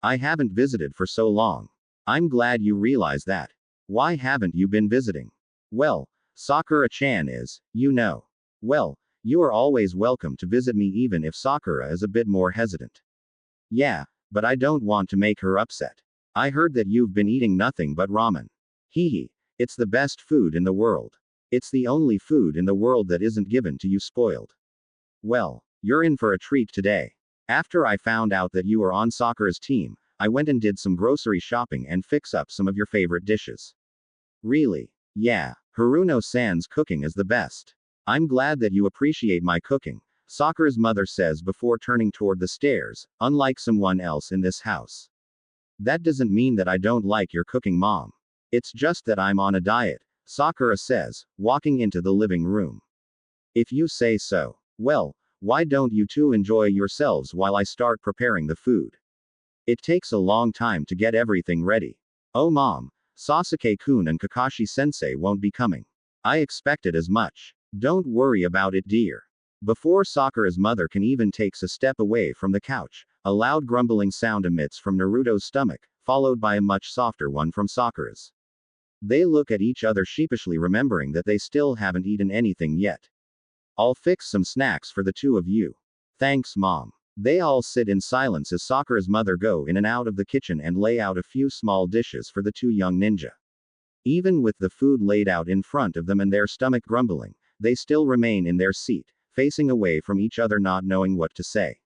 I haven't visited for so long. I'm glad you realize that. Why haven't you been visiting? Well, Sakura-chan is, you know. Well, you are always welcome to visit me even if Sakura is a bit more hesitant. Yeah, but I don't want to make her upset. I heard that you've been eating nothing but ramen. Hehe. It's the best food in the world. It's the only food in the world that isn't given to you spoiled. Well, you're in for a treat today. After I found out that you were on Sakura's team, I went and did some grocery shopping and fix up some of your favorite dishes. Really? Yeah, Haruno-san's cooking is the best. I'm glad that you appreciate my cooking, Sakura's mother says before turning toward the stairs, unlike someone else in this house. That doesn't mean that I don't like your cooking, mom. It's just that I'm on a diet, Sakura says, walking into the living room. If you say so. Well, why don't you two enjoy yourselves while I start preparing the food? It takes a long time to get everything ready. Oh mom, Sasuke-kun and Kakashi-sensei won't be coming. I expected as much. Don't worry about it dear. Before Sakura's mother can even takes a step away from the couch, a loud grumbling sound emits from Naruto's stomach, followed by a much softer one from Sakura's. They look at each other sheepishly, remembering that they still haven't eaten anything yet. I'll fix some snacks for the two of you. Thanks mom. They all sit in silence as Sakura's mother go in and out of the kitchen and lay out a few small dishes for the two young ninja. Even with the food laid out in front of them and their stomach grumbling, they still remain in their seat, facing away from each other, not knowing what to say.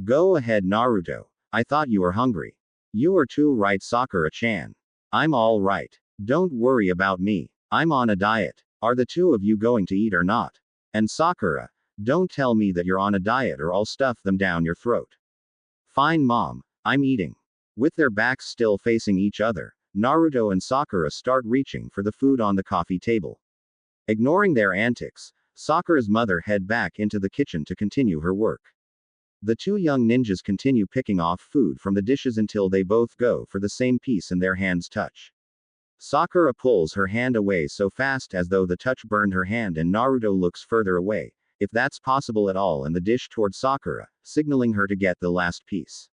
Go ahead Naruto. I thought you were hungry. You are too right, Sakura-chan. I'm all right. Don't worry about me. I'm on a diet. Are the two of you going to eat or not? And Sakura, don't tell me that you're on a diet or I'll stuff them down your throat. Fine mom, I'm eating. With their backs still facing each other, Naruto and Sakura start reaching for the food on the coffee table. Ignoring their antics, Sakura's mother head back into the kitchen to continue her work. The two young ninjas continue picking off food from the dishes until they both go for the same piece and their hands touch. Sakura pulls her hand away so fast as though the touch burned her hand, and Naruto looks further away, if that's possible at all, and the dish toward Sakura, signaling her to get the last piece.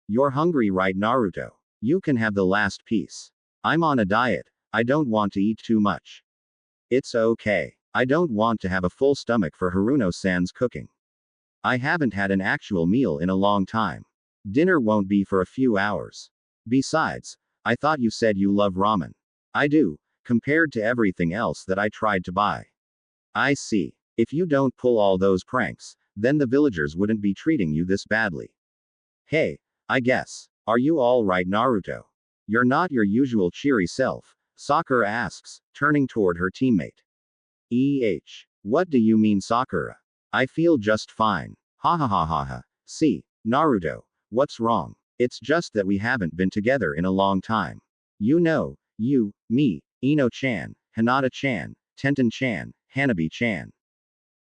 You're hungry right Naruto? You can have the last piece. I'm on a diet. I don't want to eat too much. It's okay. I don't want to have a full stomach for Haruno-san's cooking. I haven't had an actual meal in a long time. Dinner won't be for a few hours. Besides, I thought you said you love ramen. I do, compared to everything else that I tried to buy. I see. If you don't pull all those pranks, then the villagers wouldn't be treating you this badly. Hey, I guess. Are you all right, Naruto? You're not your usual cheery self, Sakura asks, turning toward her teammate. What do you mean, Sakura? I feel just fine. Ha ha ha ha ha. See, Naruto, what's wrong? It's just that we haven't been together in a long time. You know, you, me, Ino-chan, Hinata-chan, Tenten-chan, Hanabi-chan.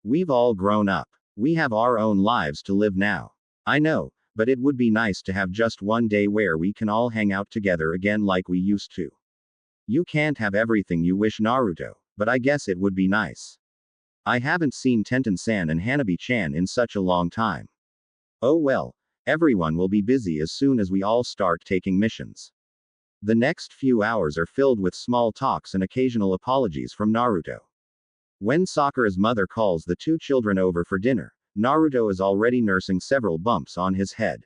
We've all grown up. We have our own lives to live now. I know, but it would be nice to have just one day where we can all hang out together again like we used to. You can't have everything you wish, Naruto, but I guess it would be nice. I haven't seen Tenten-san and Hanabi-chan in such a long time. Oh well, everyone will be busy as soon as we all start taking missions. The next few hours are filled with small talks and occasional apologies from Naruto. When Sakura's mother calls the two children over for dinner, Naruto is already nursing several bumps on his head.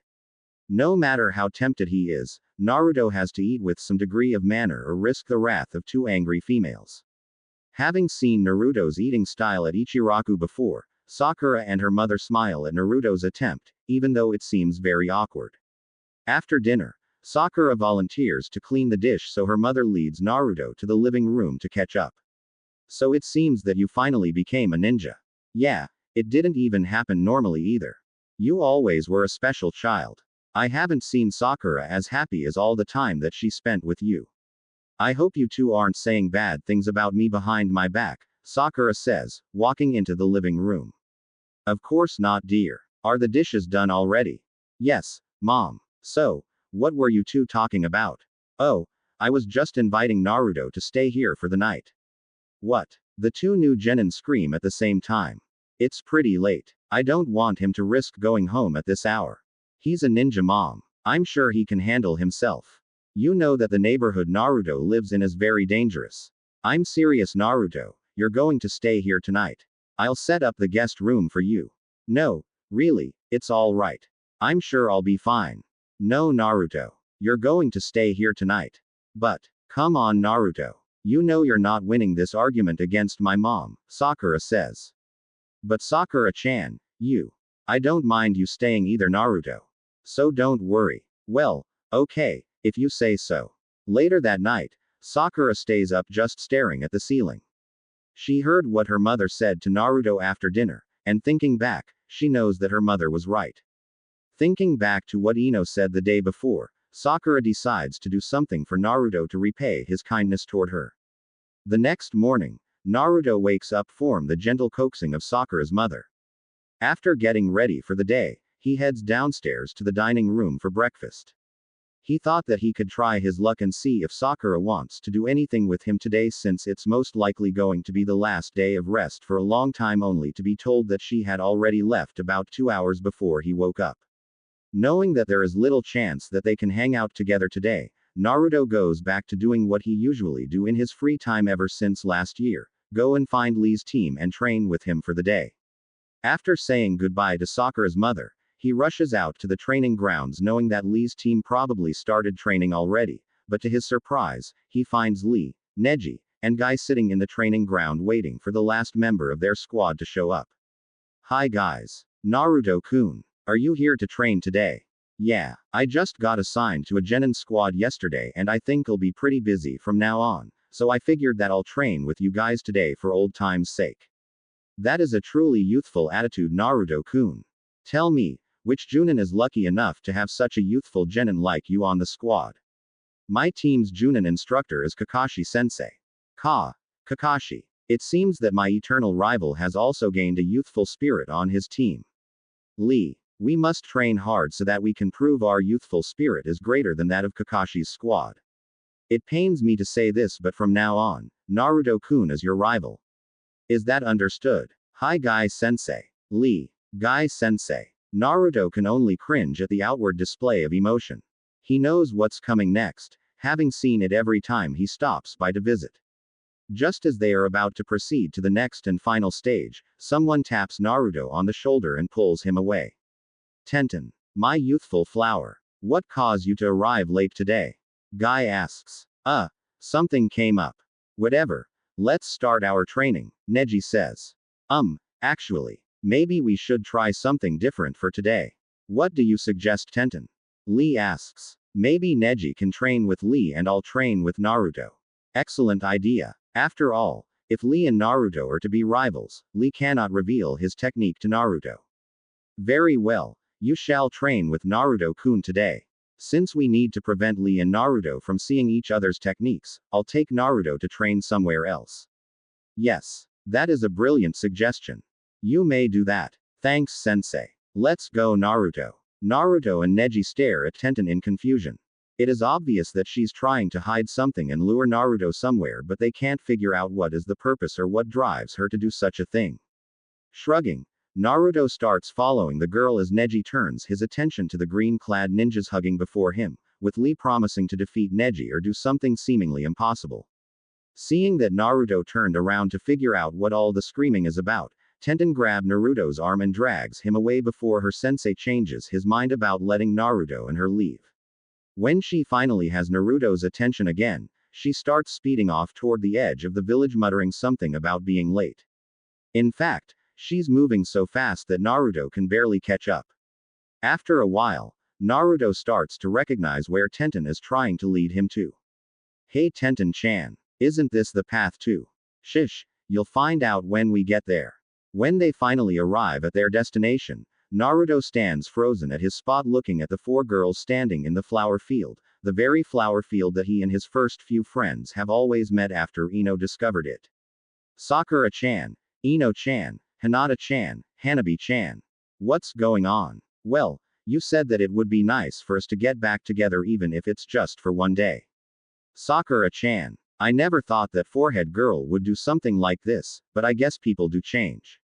No matter how tempted he is, Naruto has to eat with some degree of manner or risk the wrath of two angry females. Having seen Naruto's eating style at Ichiraku before, Sakura and her mother smile at Naruto's attempt, even though it seems very awkward. After dinner, Sakura volunteers to clean the dish, so her mother leads Naruto to the living room to catch up. So it seems that you finally became a ninja. Yeah, it didn't even happen normally either. You always were a special child. I haven't seen Sakura as happy as all the time that she spent with you. I hope you two aren't saying bad things about me behind my back, Sakura says, walking into the living room. Of course not, dear. Are the dishes done already? Yes, Mom. So, what were you two talking about? Oh, I was just inviting Naruto to stay here for the night. What? The two new Genin scream at the same time. It's pretty late. I don't want him to risk going home at this hour. He's a ninja, Mom. I'm sure he can handle himself. You know that the neighborhood Naruto lives in is very dangerous. I'm serious, Naruto. You're going to stay here tonight. I'll set up the guest room for you. No, really, it's all right. I'm sure I'll be fine. No, Naruto. You're going to stay here tonight. But, come on, Naruto. You know you're not winning this argument against my mom, Sakura says. But Sakura-chan, I don't mind you staying either, Naruto. So don't worry. Well, okay, if you say so. Later that night, Sakura stays up just staring at the ceiling. She heard what her mother said to Naruto after dinner, and thinking back, she knows that her mother was right. Thinking back to what Ino said the day before, Sakura decides to do something for Naruto to repay his kindness toward her. The next morning, Naruto wakes up from the gentle coaxing of Sakura's mother. After getting ready for the day, he heads downstairs to the dining room for breakfast. He thought that he could try his luck and see if Sakura wants to do anything with him today, since it's most likely going to be the last day of rest for a long time, only to be told that she had already left about 2 hours before he woke up. Knowing that there is little chance that they can hang out together today, Naruto goes back to doing what he usually do in his free time ever since last year, go and find Lee's team and train with him for the day. After saying goodbye to Sakura's mother, he rushes out to the training grounds, knowing that Lee's team probably started training already, but to his surprise, he finds Lee, Neji, and Guy sitting in the training ground waiting for the last member of their squad to show up. Hi guys. Naruto-kun. Are you here to train today? Yeah, I just got assigned to a Genin squad yesterday and I think I'll be pretty busy from now on, so I figured that I'll train with you guys today for old time's sake. That is a truly youthful attitude, Naruto-kun. Tell me, which Junin is lucky enough to have such a youthful Genin like you on the squad? My team's Junin instructor is Kakashi-sensei. Kakashi. It seems that my eternal rival has also gained a youthful spirit on his team. Lee. We must train hard so that we can prove our youthful spirit is greater than that of Kakashi's squad. It pains me to say this, but from now on, Naruto-kun is your rival. Is that understood? Hi Guy-sensei. Lee. Guy-sensei. Naruto can only cringe at the outward display of emotion. He knows what's coming next, having seen it every time he stops by to visit. Just as they are about to proceed to the next and final stage, someone taps Naruto on the shoulder and pulls him away. Tenten. My youthful flower. What caused you to arrive late today? Guy asks. Something came up. Whatever. Let's start our training, Neji says. Actually, maybe we should try something different for today. What do you suggest, Tenten? Lee asks. Maybe Neji can train with Lee and I'll train with Naruto. Excellent idea. After all, if Lee and Naruto are to be rivals, Lee cannot reveal his technique to Naruto. Very well, you shall train with Naruto-kun today. Since we need to prevent Lee and Naruto from seeing each other's techniques, I'll take Naruto to train somewhere else. Yes, that is a brilliant suggestion. You may do that. Thanks, sensei. Let's go, Naruto. Naruto and Neji stare at Tenten in confusion. It is obvious that she's trying to hide something and lure Naruto somewhere, but they can't figure out what is the purpose or what drives her to do such a thing. Shrugging, Naruto starts following the girl as Neji turns his attention to the green-clad ninjas hugging before him, with Lee promising to defeat Neji or do something seemingly impossible. Seeing that Naruto turned around to figure out what all the screaming is about, Tenten grabs Naruto's arm and drags him away before her sensei changes his mind about letting Naruto and her leave. When she finally has Naruto's attention again, she starts speeding off toward the edge of the village, muttering something about being late. In fact, she's moving so fast that Naruto can barely catch up. After a while, Naruto starts to recognize where Tenten is trying to lead him to. Hey Tenten-chan, isn't this the path to? Shish, you'll find out when we get there. When they finally arrive at their destination, Naruto stands frozen at his spot looking at the four girls standing in the flower field, the very flower field that he and his first few friends have always met after Ino discovered it. Sakura-chan, Ino-chan, Hinata-chan, Hanabi-chan. What's going on? Well, you said that it would be nice for us to get back together even if it's just for one day. Sakura-chan, I never thought that forehead girl would do something like this, but I guess people do change.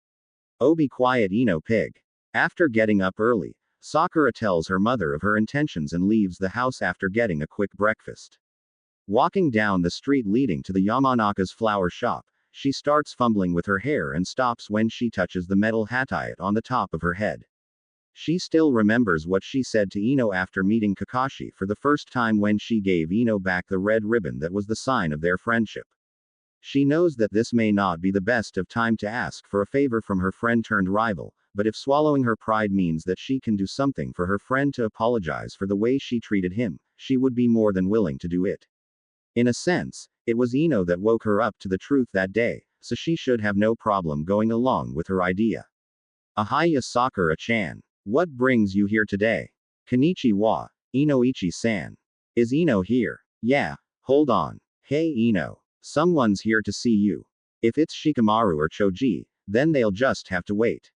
Oh, be quiet, Ino pig. After getting up early, Sakura tells her mother of her intentions and leaves the house after getting a quick breakfast. Walking down the street leading to the Yamanaka's flower shop, she starts fumbling with her hair and stops when she touches the metal hatayat on the top of her head. She still remembers what she said to Ino after meeting Kakashi for the first time when she gave Ino back the red ribbon that was the sign of their friendship. She knows that this may not be the best of time to ask for a favor from her friend-turned-rival, but if swallowing her pride means that she can do something for her friend to apologize for the way she treated him, she would be more than willing to do it. In a sense, it was Ino that woke her up to the truth that day, so she should have no problem going along with her idea. Ahaya Sakura-chan. What brings you here today? Konnichiwa, Inoichi-san. Is Ino here? Yeah, hold on. Hey Ino. Someone's here to see you. If it's Shikamaru or Choji, then they'll just have to wait.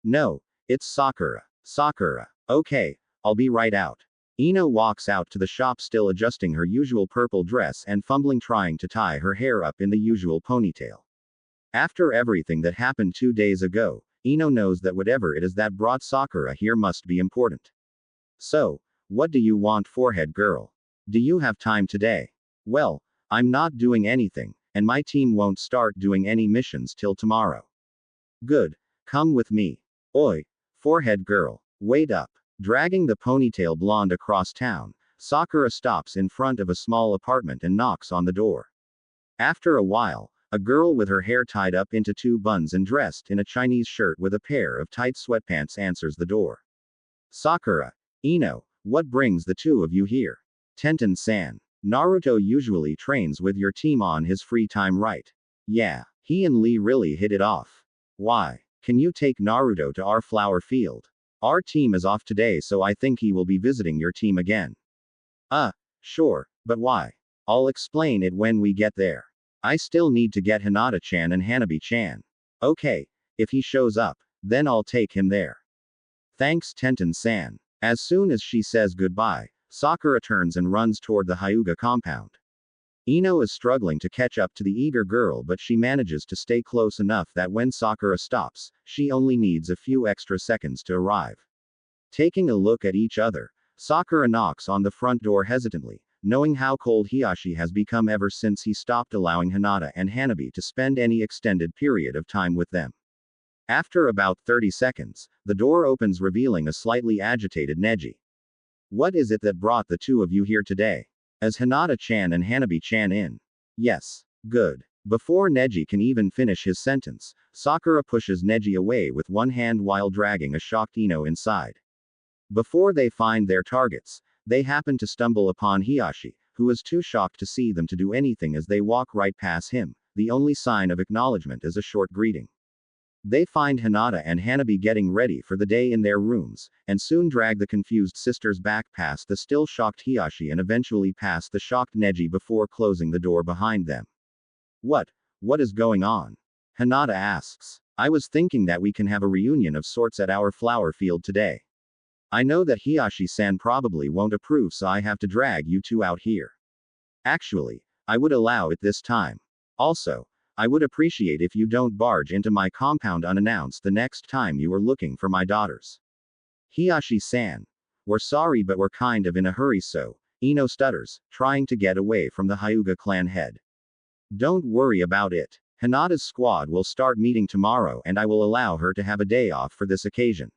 No, it's Sakura. Sakura. Okay, I'll be right out. Ino walks out to the shop still adjusting her usual purple dress and fumbling trying to tie her hair up in the usual ponytail. After everything that happened 2 days ago, Ino knows that whatever it is that brought Sakura here must be important. So, what do you want, forehead girl? Do you have time today? Well, I'm not doing anything, and my team won't start doing any missions till tomorrow. Good. Come with me. Oi, forehead girl, wait up. Dragging the ponytail blonde across town, Sakura stops in front of a small apartment and knocks on the door. After a while, a girl with her hair tied up into 2 buns and dressed in a Chinese shirt with a pair of tight sweatpants answers the door. Sakura, Ino, what brings the two of you here? Tenten-san. Naruto usually trains with your team on his free time, right? Yeah, he and Lee really hit it off. Why? Can you take Naruto to our flower field? Our team is off today, so I think he will be visiting your team again. Sure, but why? I'll explain it when we get there. I still need to get Hinata-chan and Hanabi-chan. Okay, if he shows up, then I'll take him there. Thanks, Tenten-san. As soon as she says goodbye, Sakura turns and runs toward the Hyuga compound. Ino is struggling to catch up to the eager girl, but she manages to stay close enough that when Sakura stops, she only needs a few extra seconds to arrive. Taking a look at each other, Sakura knocks on the front door hesitantly, knowing how cold Hiyashi has become ever since he stopped allowing Hinata and Hanabi to spend any extended period of time with them. After about 30 seconds, the door opens revealing a slightly agitated Neji. What is it that brought the two of you here today? As Hinata-chan and Hanabi-chan in. Yes. Good. Before Neji can even finish his sentence, Sakura pushes Neji away with one hand while dragging a shocked Ino inside. Before they find their targets, they happen to stumble upon Hiyashi, who is too shocked to see them to do anything as they walk right past him. The only sign of acknowledgement is a short greeting. They find Hinata and Hanabi getting ready for the day in their rooms, and soon drag the confused sisters back past the still shocked Hiyashi and eventually past the shocked Neji before closing the door behind them. What is going on? Hinata asks. I was thinking that we can have a reunion of sorts at our flower field today. I know that Hiyashi-san probably won't approve, so I have to drag you two out here. Actually, I would allow it this time. Also, I would appreciate if you don't barge into my compound unannounced the next time you are looking for my daughters. Hiyashi-san. We're sorry, but we're kind of in a hurry, so, Ino stutters, trying to get away from the Hyuga clan head. Don't worry about it. Hinata's squad will start meeting tomorrow and I will allow her to have a day off for this occasion.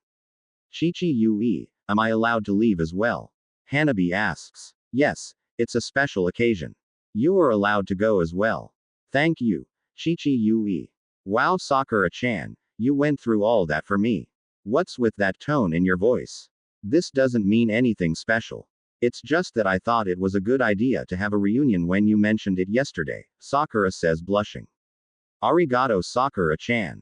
Chichi-Yue, am I allowed to leave as well? Hanabi asks. Yes, it's a special occasion. You are allowed to go as well. Thank you. Chichi-Yue. Wow, Sakura-chan, you went through all that for me. What's with that tone in your voice? This doesn't mean anything special. It's just that I thought it was a good idea to have a reunion when you mentioned it yesterday, Sakura says, blushing. Arigato, Sakura-chan.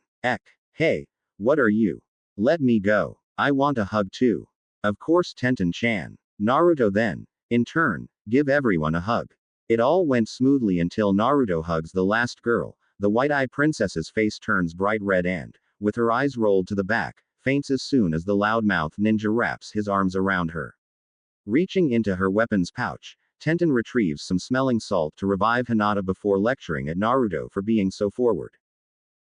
Hey, what are you? Let me go. I want a hug too. Of course, Tenten-chan. Naruto then, in turn, give everyone a hug. It all went smoothly until Naruto hugs the last girl. The white-eye princess's face turns bright red and, with her eyes rolled to the back, faints as soon as the loudmouth ninja wraps his arms around her. Reaching into her weapons pouch, Tenten retrieves some smelling salt to revive Hinata before lecturing at Naruto for being so forward.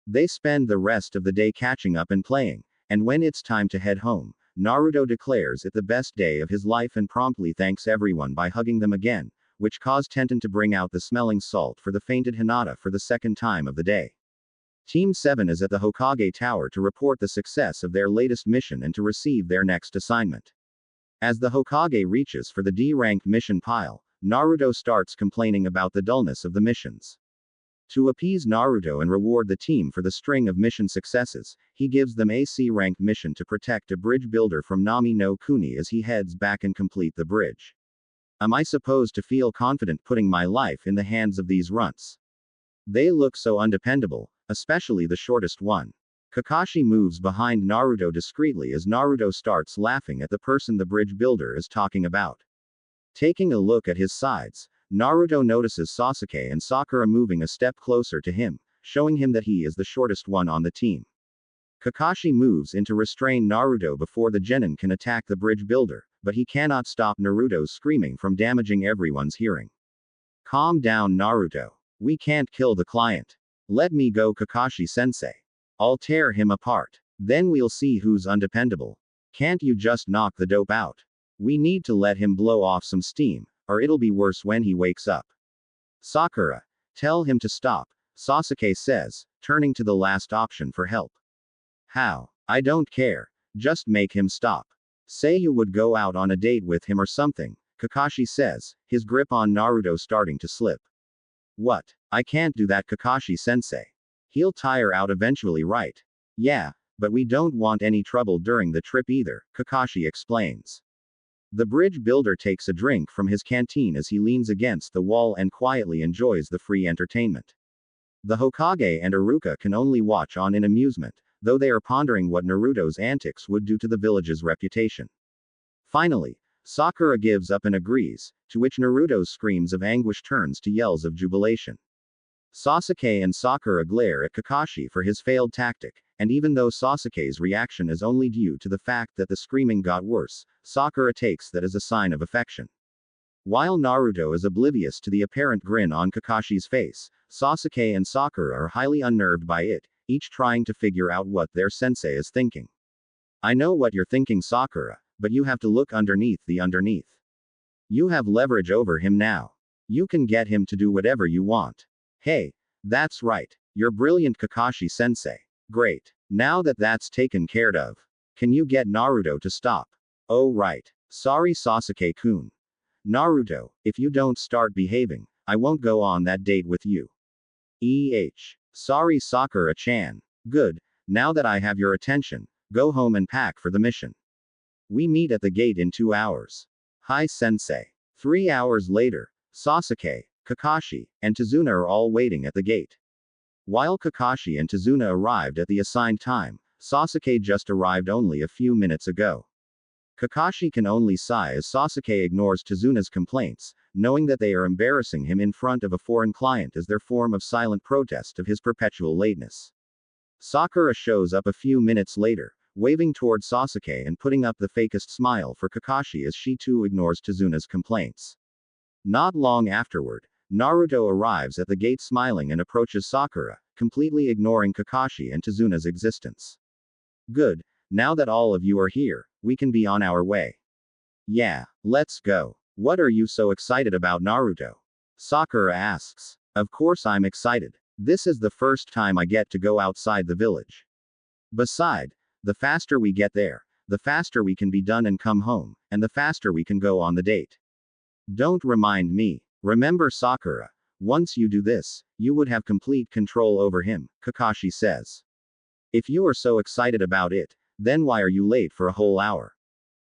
They spend the rest of the day catching up and playing, and when it's time to head home, Naruto declares it the best day of his life and promptly thanks everyone by hugging them again, which caused Tenten to bring out the smelling salt for the fainted Hinata for the second time of the day. Team 7 is at the Hokage Tower to report the success of their latest mission and to receive their next assignment. As the Hokage reaches for the D-rank mission pile, Naruto starts complaining about the dullness of the missions. To appease Naruto and reward the team for the string of mission successes, he gives them a C-ranked mission to protect a bridge builder from Nami no Kuni as he heads back and complete the bridge. Am I supposed to feel confident putting my life in the hands of these runts? They look so undependable, especially the shortest one. Kakashi moves behind Naruto discreetly as Naruto starts laughing at the person the bridge builder is talking about. Taking a look at his sides, Naruto notices Sasuke and Sakura moving a step closer to him, showing him that he is the shortest one on the team. Kakashi moves in to restrain Naruto before the Genin can attack the bridge builder, but he cannot stop Naruto's screaming from damaging everyone's hearing. Calm down, Naruto. We can't kill the client. Let me go, Kakashi-sensei. I'll tear him apart. Then we'll see who's undependable. Can't you just knock the dope out? We need to let him blow off some steam, or it'll be worse when he wakes up. Sakura. Tell him to stop, Sasuke says, turning to the last option for help. How? I don't care. Just make him stop. Say you would go out on a date with him or something, Kakashi says, his grip on Naruto starting to slip. What? I can't do that, Kakashi-sensei. He'll tire out eventually, right? Yeah, but we don't want any trouble during the trip either, Kakashi explains. The bridge builder takes a drink from his canteen as he leans against the wall and quietly enjoys the free entertainment. The Hokage and Iruka can only watch on in amusement, though they are pondering what Naruto's antics would do to the village's reputation. Finally, Sakura gives up and agrees, to which Naruto's screams of anguish turns to yells of jubilation. Sasuke and Sakura glare at Kakashi for his failed tactic, and even though Sasuke's reaction is only due to the fact that the screaming got worse, Sakura takes that as a sign of affection. While Naruto is oblivious to the apparent grin on Kakashi's face, Sasuke and Sakura are highly unnerved by it, each trying to figure out what their sensei is thinking. I know what you're thinking, Sakura, but you have to look underneath the underneath. You have leverage over him now. You can get him to do whatever you want. Hey, that's right. You're brilliant, Kakashi-sensei. Great. Now that that's taken care of, can you get Naruto to stop? Oh right. Sorry, Sasuke-kun. Naruto, if you don't start behaving, I won't go on that date with you. Sorry, Sakura-chan. Good. Now that I have your attention, go home and pack for the mission. We meet at the gate in 2 hours. Hi, sensei. 3 hours later, Sasuke, Kakashi, and Tazuna are all waiting at the gate. While Kakashi and Tazuna arrived at the assigned time, Sasuke just arrived only a few minutes ago. Kakashi can only sigh as Sasuke ignores Tazuna's complaints, knowing that they are embarrassing him in front of a foreign client as their form of silent protest of his perpetual lateness. Sakura shows up a few minutes later, waving toward Sasuke and putting up the fakest smile for Kakashi as she too ignores Tazuna's complaints. Not long afterward, Naruto arrives at the gate smiling and approaches Sakura, completely ignoring Kakashi and Tazuna's existence. Good, now that all of you are here, we can be on our way. Yeah, let's go. What are you so excited about, Naruto? Sakura asks. Of course I'm excited. This is the first time I get to go outside the village. Besides, the faster we get there, the faster we can be done and come home, and the faster we can go on the date. Don't remind me. Remember, Sakura, once you do this, you would have complete control over him, Kakashi says. If you are so excited about it, then why are you late for a whole hour?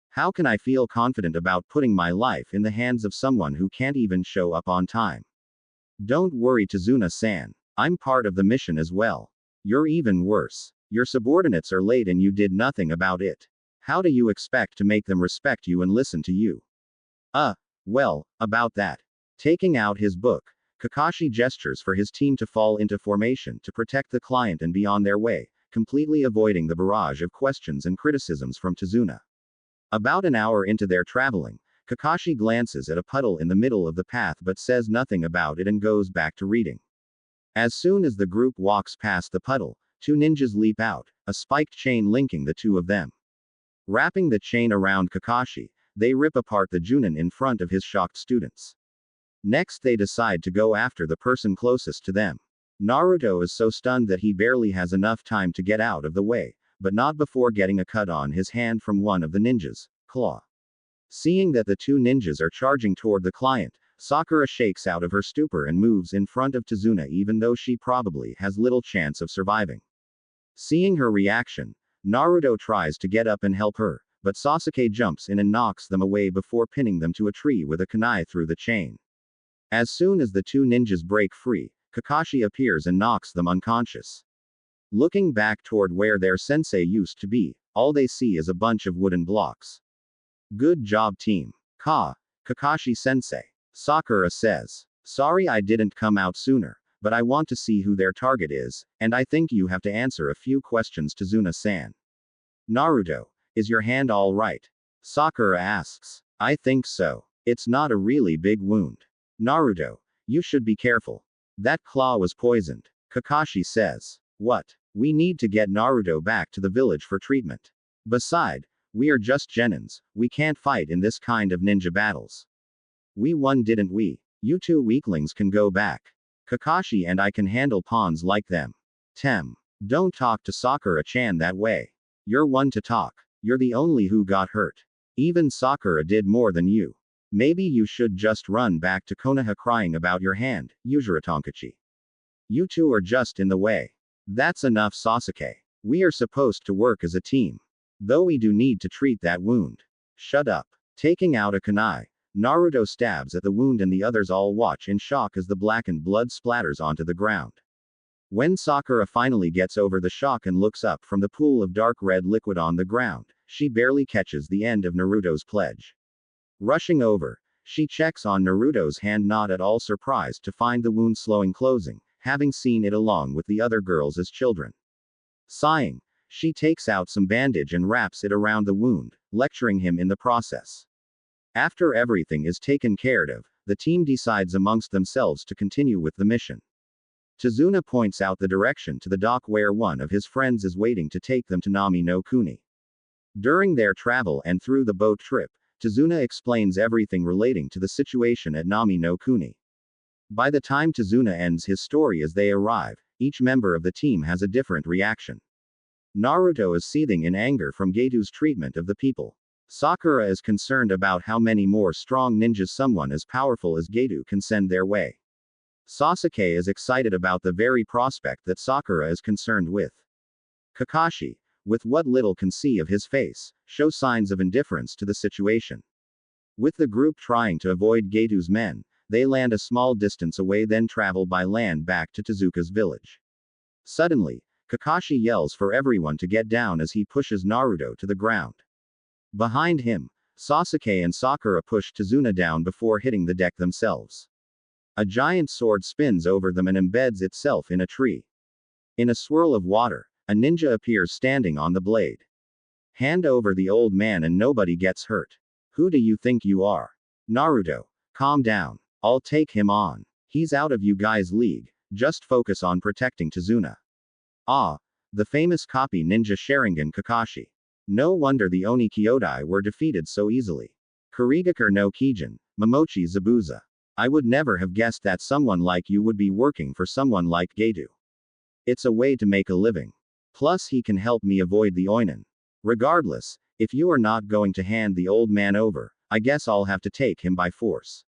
How can I feel confident about putting my life in the hands of someone who can't even show up on time? Don't worry, Tazuna-san. I'm part of the mission as well. You're even worse. Your subordinates are late and you did nothing about it. How do you expect to make them respect you and listen to you? Well, about that. Taking out his book, Kakashi gestures for his team to fall into formation to protect the client and be on their way, completely avoiding the barrage of questions and criticisms from Tazuna. About an hour into their traveling, Kakashi glances at a puddle in the middle of the path but says nothing about it and goes back to reading. As soon as the group walks past the puddle, 2 ninjas leap out, a spiked chain linking the 2 of them. Wrapping the chain around Kakashi, they rip apart the Junin in front of his shocked students. Next they decide to go after the person closest to them. Naruto is so stunned that he barely has enough time to get out of the way, but not before getting a cut on his hand from one of the ninjas, Claw. Seeing that the 2 ninjas are charging toward the client, Sakura shakes out of her stupor and moves in front of Tazuna even though she probably has little chance of surviving. Seeing her reaction, Naruto tries to get up and help her, but Sasuke jumps in and knocks them away before pinning them to a tree with a kunai through the chain. As soon as the 2 ninjas break free, Kakashi appears and knocks them unconscious. Looking back toward where their sensei used to be, all they see is a bunch of wooden blocks. Good job, team. Kakashi-sensei. Sakura says. Sorry I didn't come out sooner, but I want to see who their target is, and I think you have to answer a few questions to Tazuna-san. Naruto, is your hand all right? Sakura asks. I think so. It's not a really big wound. Naruto, you should be careful. That claw was poisoned. Kakashi says. What? We need to get Naruto back to the village for treatment. Beside, we are just genins, we can't fight in this kind of ninja battles. We won, didn't we? You 2 weaklings can go back. Kakashi and I can handle pawns like them. Don't talk to Sakura-chan that way. You're one to talk. You're the only who got hurt. Even Sakura did more than you. Maybe you should just run back to Konoha crying about your hand, Yujiro Tonkachi. You 2 are just in the way. That's enough, Sasuke. We are supposed to work as a team. Though we do need to treat that wound. Shut up. Taking out a kunai, Naruto stabs at the wound and the others all watch in shock as the blackened blood splatters onto the ground. When Sakura finally gets over the shock and looks up from the pool of dark red liquid on the ground, she barely catches the end of Naruto's pledge. Rushing over, she checks on Naruto's hand, not at all surprised to find the wound slowing closing, having seen it along with the other girls as children. Sighing, she takes out some bandage and wraps it around the wound, lecturing him in the process. After everything is taken care of, the team decides amongst themselves to continue with the mission. Tazuna points out the direction to the dock where one of his friends is waiting to take them to Nami no Kuni. During their travel and through the boat trip, Tazuna explains everything relating to the situation at Nami no Kuni. By the time Tazuna ends his story as they arrive, each member of the team has a different reaction. Naruto is seething in anger from Getu's treatment of the people. Sakura is concerned about how many more strong ninjas someone as powerful as Getu can send their way. Sasuke is excited about the very prospect that Sakura is concerned with. Kakashi, with what little can see of his face, shows signs of indifference to the situation. With the group trying to avoid Getu's men, they land a small distance away, then travel by land back to Tezuka's village. Suddenly, Kakashi yells for everyone to get down as he pushes Naruto to the ground. Behind him, Sasuke and Sakura push Tazuna down before hitting the deck themselves. A giant sword spins over them and embeds itself in a tree. In a swirl of water, a ninja appears standing on the blade. Hand over the old man and nobody gets hurt. Who do you think you are? Naruto, calm down. I'll take him on. He's out of you guys' league, just focus on protecting Tazuna. Ah, the famous copy ninja Sharingan Kakashi. No wonder the Oni Kyodai were defeated so easily. Kurigakure no Kijin, Momochi Zabuza. I would never have guessed that someone like you would be working for someone like Getu. It's a way to make a living. Plus he can help me avoid the Oinen. Regardless, if you are not going to hand the old man over, I guess I'll have to take him by force.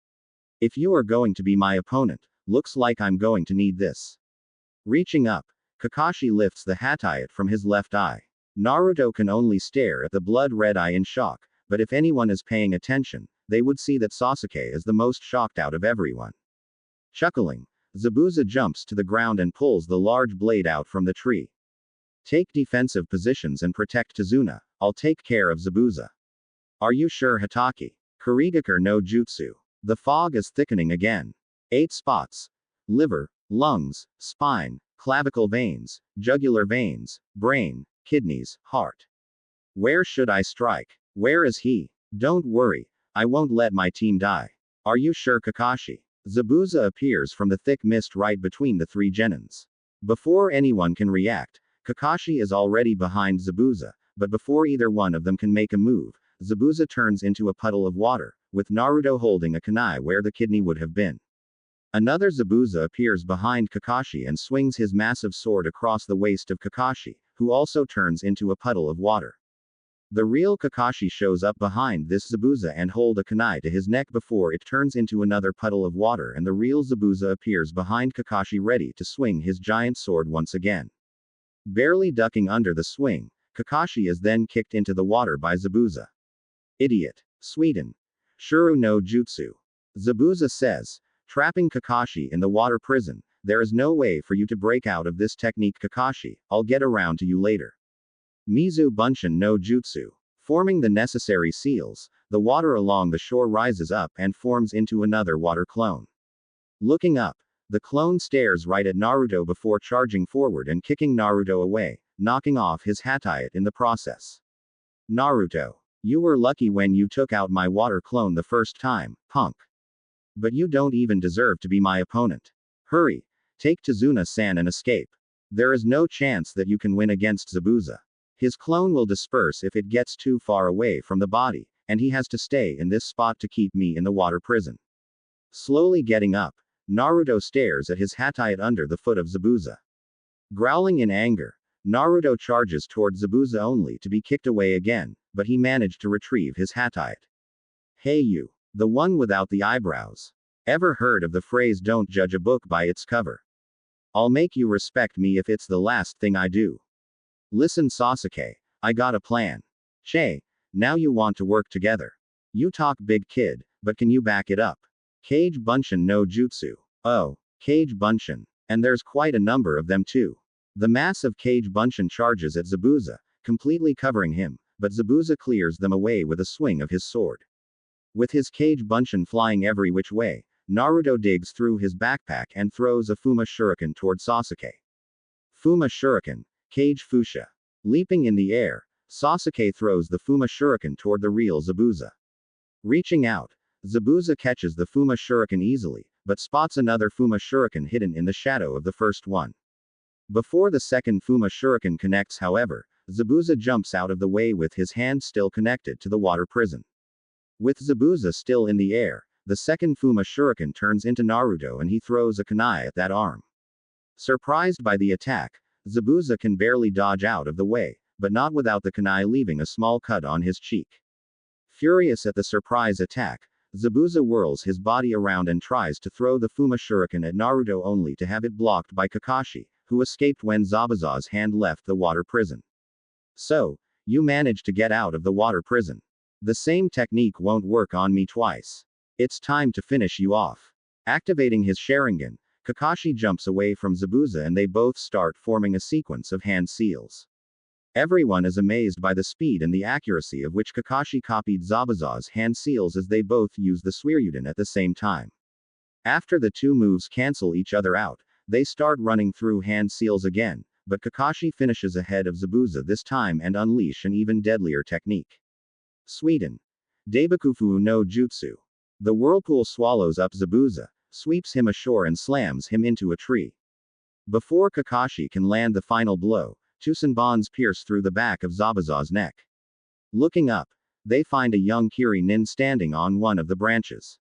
If you are going to be my opponent, looks like I'm going to need this. Reaching up, Kakashi lifts the hatayat from his left eye. Naruto can only stare at the blood-red eye in shock, but if anyone is paying attention, they would see that Sasuke is the most shocked out of everyone. Chuckling, Zabuza jumps to the ground and pulls the large blade out from the tree. Take defensive positions and protect Tazuna, I'll take care of Zabuza. Are you sure, Hatake? Kurigakure no Jutsu. The fog is thickening again. 8 spots. Liver, lungs, spine, clavicle veins, jugular veins, brain, kidneys, heart. Where should I strike? Where is he? Don't worry, I won't let my team die. Are you sure, Kakashi? Zabuza appears from the thick mist right between the 3 Genins. Before anyone can react, Kakashi is already behind Zabuza, but before either one of them can make a move, Zabuza turns into a puddle of water, with Naruto holding a kunai where the kidney would have been. Another Zabuza appears behind Kakashi and swings his massive sword across the waist of Kakashi, who also turns into a puddle of water. The real Kakashi shows up behind this Zabuza and hold a kunai to his neck before it turns into another puddle of water, and the real Zabuza appears behind Kakashi ready to swing his giant sword once again. Barely ducking under the swing, Kakashi is then kicked into the water by Zabuza. Idiot. Sweden. Shuru no Jutsu. Zabuza says, trapping Kakashi in the water prison, there is no way for you to break out of this technique, Kakashi, I'll get around to you later. Mizu Bunshin no Jutsu. Forming the necessary seals, the water along the shore rises up and forms into another water clone. Looking up, the clone stares right at Naruto before charging forward and kicking Naruto away, knocking off his hatayat in the process. Naruto. You were lucky when you took out my water clone the first time, punk. But you don't even deserve to be my opponent. Hurry. Take Tazuna-san and escape. There is no chance that you can win against Zabuza. His clone will disperse if it gets too far away from the body, and he has to stay in this spot to keep me in the water prison. Slowly getting up, Naruto stares at his hatayat under the foot of Zabuza. Growling in anger, Naruto charges toward Zabuza only to be kicked away again, but he managed to retrieve his hatayat. Hey you, the one without the eyebrows. Ever heard of the phrase don't judge a book by its cover? I'll make you respect me if it's the last thing I do. Listen Sasuke, I got a plan. Che, now you want to work together. You talk big kid, but can you back it up? Kage Bunshin no Jutsu. Oh, Kage Bunshin. And there's quite a number of them too. The massive Kage Bunshin charges at Zabuza, completely covering him, but Zabuza clears them away with a swing of his sword. With his Kage Bunshin flying every which way, Naruto digs through his backpack and throws a Fuma Shuriken toward Sasuke. Fuma Shuriken, Kage Fusha. Leaping in the air, Sasuke throws the Fuma Shuriken toward the real Zabuza. Reaching out, Zabuza catches the Fuma Shuriken easily, but spots another Fuma Shuriken hidden in the shadow of the first one. Before the second Fuma Shuriken connects, however, Zabuza jumps out of the way with his hand still connected to the water prison. With Zabuza still in the air, the second Fuma Shuriken turns into Naruto and he throws a kunai at that arm. Surprised by the attack, Zabuza can barely dodge out of the way, but not without the kunai leaving a small cut on his cheek. Furious at the surprise attack, Zabuza whirls his body around and tries to throw the Fuma Shuriken at Naruto only to have it blocked by Kakashi, who escaped when Zabuza's hand left the water prison. So, you managed to get out of the water prison. The same technique won't work on me twice. It's time to finish you off. Activating his Sharingan, Kakashi jumps away from Zabuza and they both start forming a sequence of hand seals. Everyone is amazed by the speed and the accuracy of which Kakashi copied Zabuza's hand seals as they both use the Suiryuden at the same time. After the two moves cancel each other out, they start running through hand seals again, but Kakashi finishes ahead of Zabuza this time and unleash an even deadlier technique. Sweden. Daibakufu no Jutsu. The whirlpool swallows up Zabuza, sweeps him ashore and slams him into a tree. Before Kakashi can land the final blow, two Senbons pierce through the back of Zabuza's neck. Looking up, they find a young Kiri nin standing on one of the branches.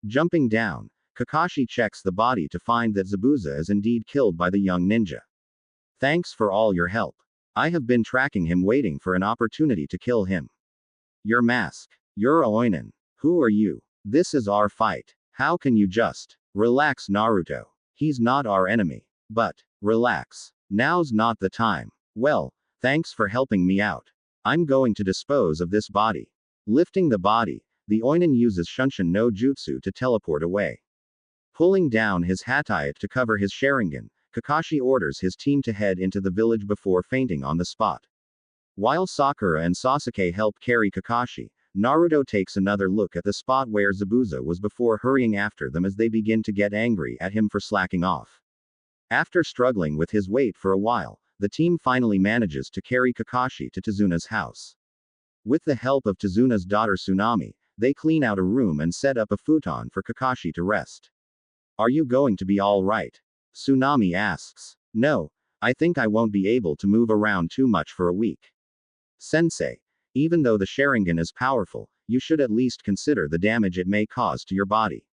Jumping down, Kakashi checks the body to find that Zabuza is indeed killed by the young ninja. Thanks for all your help. I have been tracking him waiting for an opportunity to kill him. Your mask. You're a Oinen. Who are you? This is our fight. How can you just relax, Naruto? He's not our enemy. But relax. Now's not the time. Well, thanks for helping me out. I'm going to dispose of this body. Lifting the body, the Oinen uses Shunshin no Jutsu to teleport away. Pulling down his hatayat to cover his Sharingan, Kakashi orders his team to head into the village before fainting on the spot. While Sakura and Sasuke help carry Kakashi, Naruto takes another look at the spot where Zabuza was before hurrying after them as they begin to get angry at him for slacking off. After struggling with his weight for a while, the team finally manages to carry Kakashi to Tazuna's house. With the help of Tazuna's daughter Tsunami, they clean out a room and set up a futon for Kakashi to rest. Are you going to be all right? Tsunami asks. No, I think I won't be able to move around too much for a week. Sensei, even though the Sharingan is powerful, you should at least consider the damage it may cause to your body.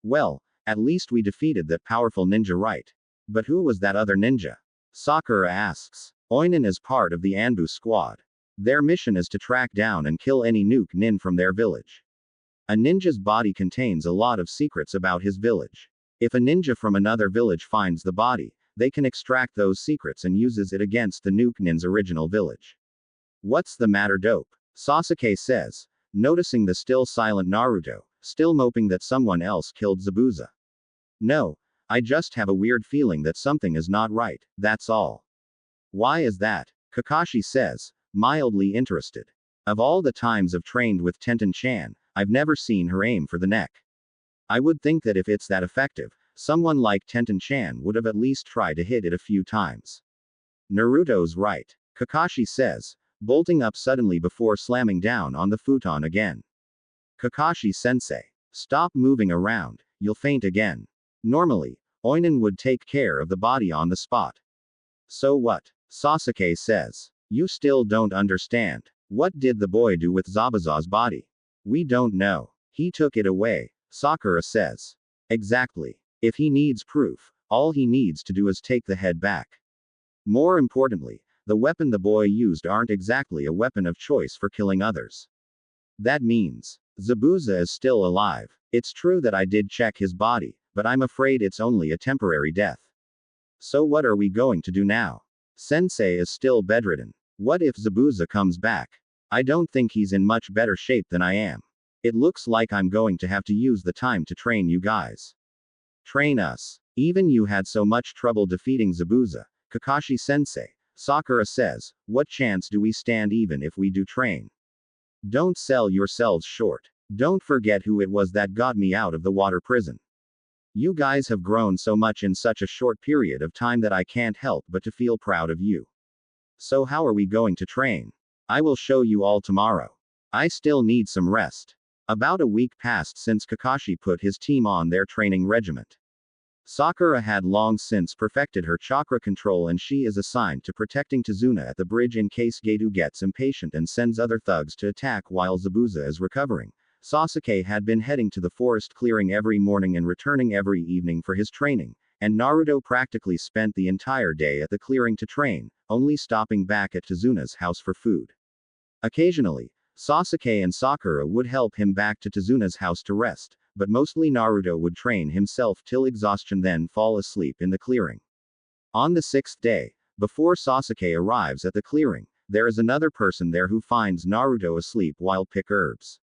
Well, at least we defeated that powerful ninja, right? But who was that other ninja? Sakura asks. Oinen is part of the Anbu squad. Their mission is to track down and kill any nuke nin from their village. A ninja's body contains a lot of secrets about his village. If a ninja from another village finds the body, they can extract those secrets and uses it against the nuke nin's original village. What's the matter, dope? Sasuke says, noticing the still silent Naruto, still moping that someone else killed Zabuza. No, I just have a weird feeling that something is not right, that's all. Why is that? Kakashi says, mildly interested. Of all the times I've trained with Tenten-chan, I've never seen her aim for the neck. I would think that if it's that effective, someone like Tenten-chan would have at least tried to hit it a few times. Naruto's right, Kakashi says, bolting up suddenly before slamming down on the futon again. Kakashi-sensei, stop moving around, you'll faint again. Normally, Oinen would take care of the body on the spot. So what? Sasuke says. You still don't understand. What did the boy do with Zabuza's body? We don't know. He took it away, Sakura says. Exactly. If he needs proof, all he needs to do is take the head back. More importantly, the weapon the boy used aren't exactly a weapon of choice for killing others. That means Zabuza is still alive. It's true that I did check his body, but I'm afraid it's only a temporary death. So what are we going to do now? Sensei is still bedridden. What if Zabuza comes back? I don't think he's in much better shape than I am. It looks like I'm going to have to use the time to train you guys. Train us. Even you had so much trouble defeating Zabuza, Kakashi-sensei, Sakura says, what chance do we stand even if we do train? Don't sell yourselves short. Don't forget who it was that got me out of the water prison. You guys have grown so much in such a short period of time that I can't help but to feel proud of you. So how are we going to train? I will show you all tomorrow. I still need some rest. About a week passed since Kakashi put his team on their training regiment. Sakura had long since perfected her chakra control and she is assigned to protecting Tazuna at the bridge in case Gedu gets impatient and sends other thugs to attack while Zabuza is recovering, Sasuke had been heading to the forest clearing every morning and returning every evening for his training, and Naruto practically spent the entire day at the clearing to train, only stopping back at Tazuna's house for food. Occasionally, Sasuke and Sakura would help him back to Tazuna's house to rest, but mostly Naruto would train himself till exhaustion then fall asleep in the clearing. On the sixth day, before Sasuke arrives at the clearing, there is another person there who finds Naruto asleep while pick herbs.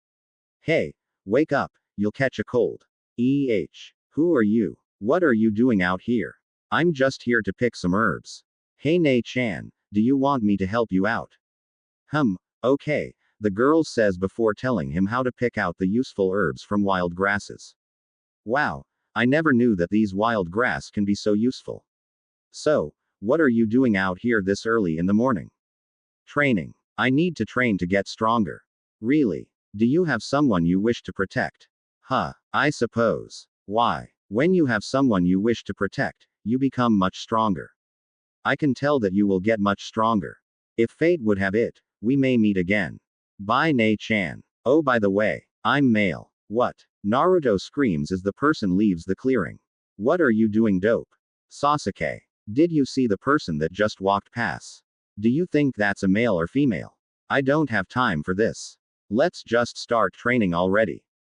Hey, wake up, you'll catch a cold. Who are you? What are you doing out here? I'm just here to pick some herbs. Hey Ne-chan, do you want me to help you out? Okay, the girl says before telling him how to pick out the useful herbs from wild grasses. Wow, I never knew that these wild grass can be so useful. So, what are you doing out here this early in the morning? Training. I need to train to get stronger. Really? Do you have someone you wish to protect? I suppose. Why? When you have someone you wish to protect, you become much stronger. I can tell that you will get much stronger. If fate would have it, we may meet again. Bye Ne-chan. Oh, by the way, I'm male. What? Naruto screams as the person leaves the clearing. What are you doing, dope? Sasuke. Did you see the person that just walked past? Do you think that's a male or female? I don't have time for this. Let's just start training already.